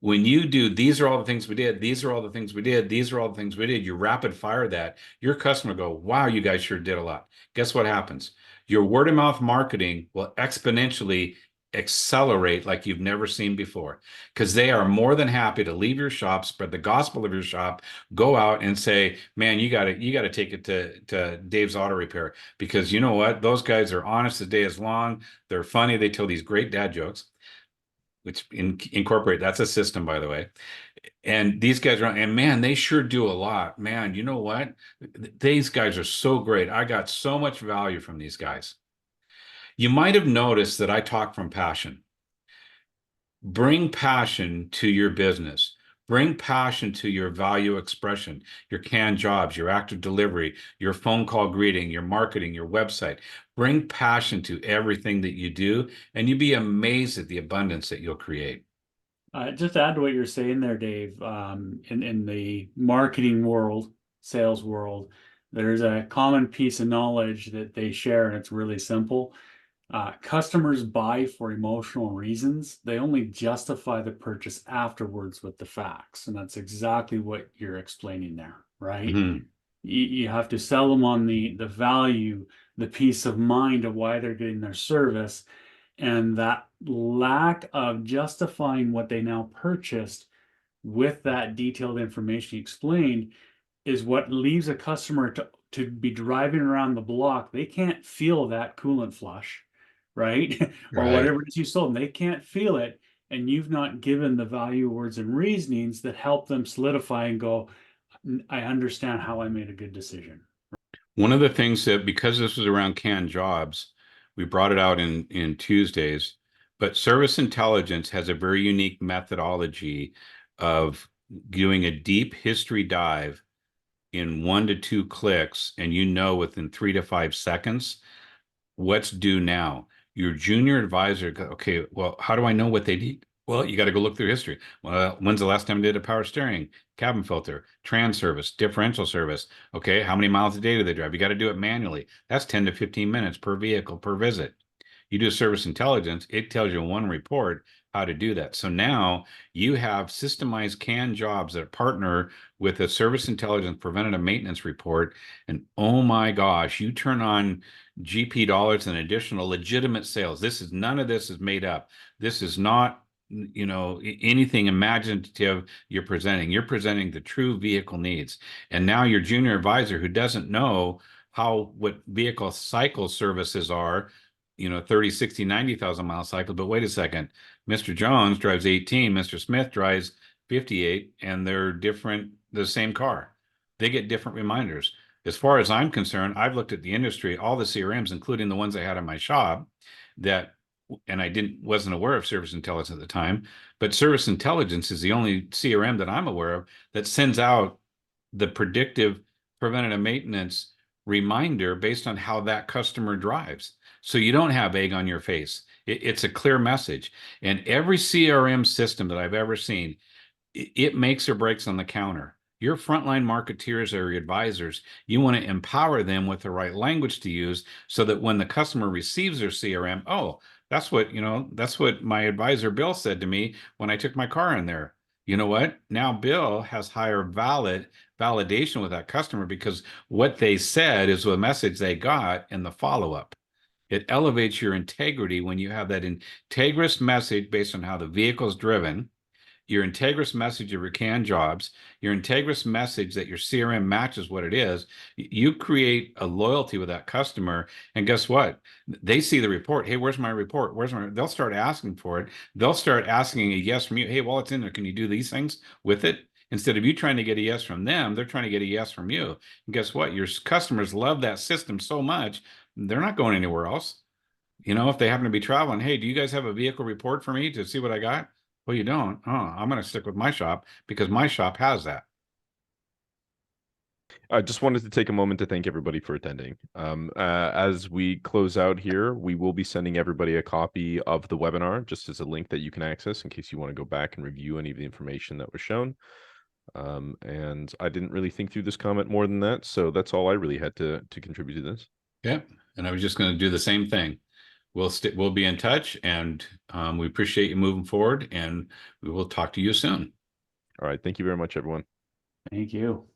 when you do, these are all the things we did, these are all the things we did, these are all the things we did, you rapid fire that, your customer go, wow, you guys sure did a lot. Guess what happens? Your word of mouth marketing will exponentially accelerate like you've never seen before, because they are more than happy to leave your shop, spread the gospel of your shop, go out and say, man, you got to take it to Dave's Auto Repair, because you know what? Those guys are honest the day is long. They're funny. They tell these great dad jokes, which incorporate, that's a system, by the way. And these guys are, and man, they sure do a lot. Man, you know what? These guys are so great. I got so much value from these guys. You might have noticed that I talk from passion. Bring passion to your business. Bring passion to your value expression, your canned jobs, your active delivery, your phone call greeting, your marketing, your website. Bring passion to everything that you do, and you'd be amazed at the abundance that you'll create. Just to add to what you're saying there, Dave, in the marketing world, sales world, there's a common piece of knowledge that they share, and it's really simple. Customers buy for emotional reasons. They only justify the purchase afterwards with the facts. And that's exactly what you're explaining there, right? Mm-hmm. You have to sell them on the value, the peace of mind of why they're getting their service. And that lack of justifying what they now purchased with that detailed information you explained is what leaves a customer to be driving around the block. They can't feel that coolant flush, right? Or Right. whatever it is you sold them. They can't feel it. And you've not given the value, words, and reasonings that help them solidify and go, I understand how I made a good decision. One of the things that, because this was around canned jobs, we brought it out in Tuesdays, but Service Intelligence has a very unique methodology of doing a deep history dive in 1 to 2 clicks, and within 3 to 5 seconds what's due now. Your junior advisor, okay, well, how do I know what they need? Well, you got to go look through history. Well, when's the last time I did a power steering, cabin filter, trans service, differential service? Okay, how many miles a day do they drive? You got to do it manually. That's 10 to 15 minutes per vehicle per visit. You do Service Intelligence, it tells you in one report how to do that. So now you have systemized canned jobs that partner with a Service Intelligence preventative maintenance report. And oh my gosh, you turn on GP dollars and additional legitimate sales. None of this is made up. This is not, anything imaginative you're presenting. You're presenting the true vehicle needs. And now your junior advisor who doesn't know what vehicle cycle services are, 30, 60, 90,000 mile cycle. But wait a second, Mr. Jones drives 18, Mr. Smith drives 58, and they're different, the same car. They get different reminders. As far as I'm concerned, I've looked at the industry, all the CRMs, including the ones I had in my shop, and I wasn't aware of Service Intelligence at the time, but Service Intelligence is the only CRM that I'm aware of that sends out the predictive preventative maintenance reminder based on how that customer drives. So you don't have egg on your face. It's a clear message. And every CRM system that I've ever seen, it makes or breaks on the counter. Your frontline marketeers or your advisors, you want to empower them with the right language to use so that when the customer receives their CRM, oh, that's what my advisor Bill said to me when I took my car in there. You know what? Now Bill has higher validation with that customer because what they said is the message they got in the follow-up. It elevates your integrity when you have that integrous message based on how the vehicle is driven, your integrous message of your canned jobs, your integrous message that your CRM matches what it is. You create a loyalty with that customer. And guess what? They see the report. Hey, where's my report? They'll start asking for it. They'll start asking a yes from you. Hey, while it's in there, can you do these things with it? Instead of you trying to get a yes from them, they're trying to get a yes from you. And guess what? Your customers love that system so much, they're not going anywhere else. If they happen to be traveling, hey, do you guys have a vehicle report for me to see what I got? Well, you don't. Oh, I'm going to stick with my shop because my shop has that. I just wanted to take a moment to thank everybody for attending. As we close out here, we will be sending everybody a copy of the webinar, just as a link that you can access in case you want to go back and review any of the information that was shown. And I didn't really think through this comment more than that, so that's all I really had to contribute to this. Yeah, and I was just going to do the same thing. We'll be in touch, and we appreciate you moving forward, and we will talk to you soon. All right, thank you very much, everyone. Thank you.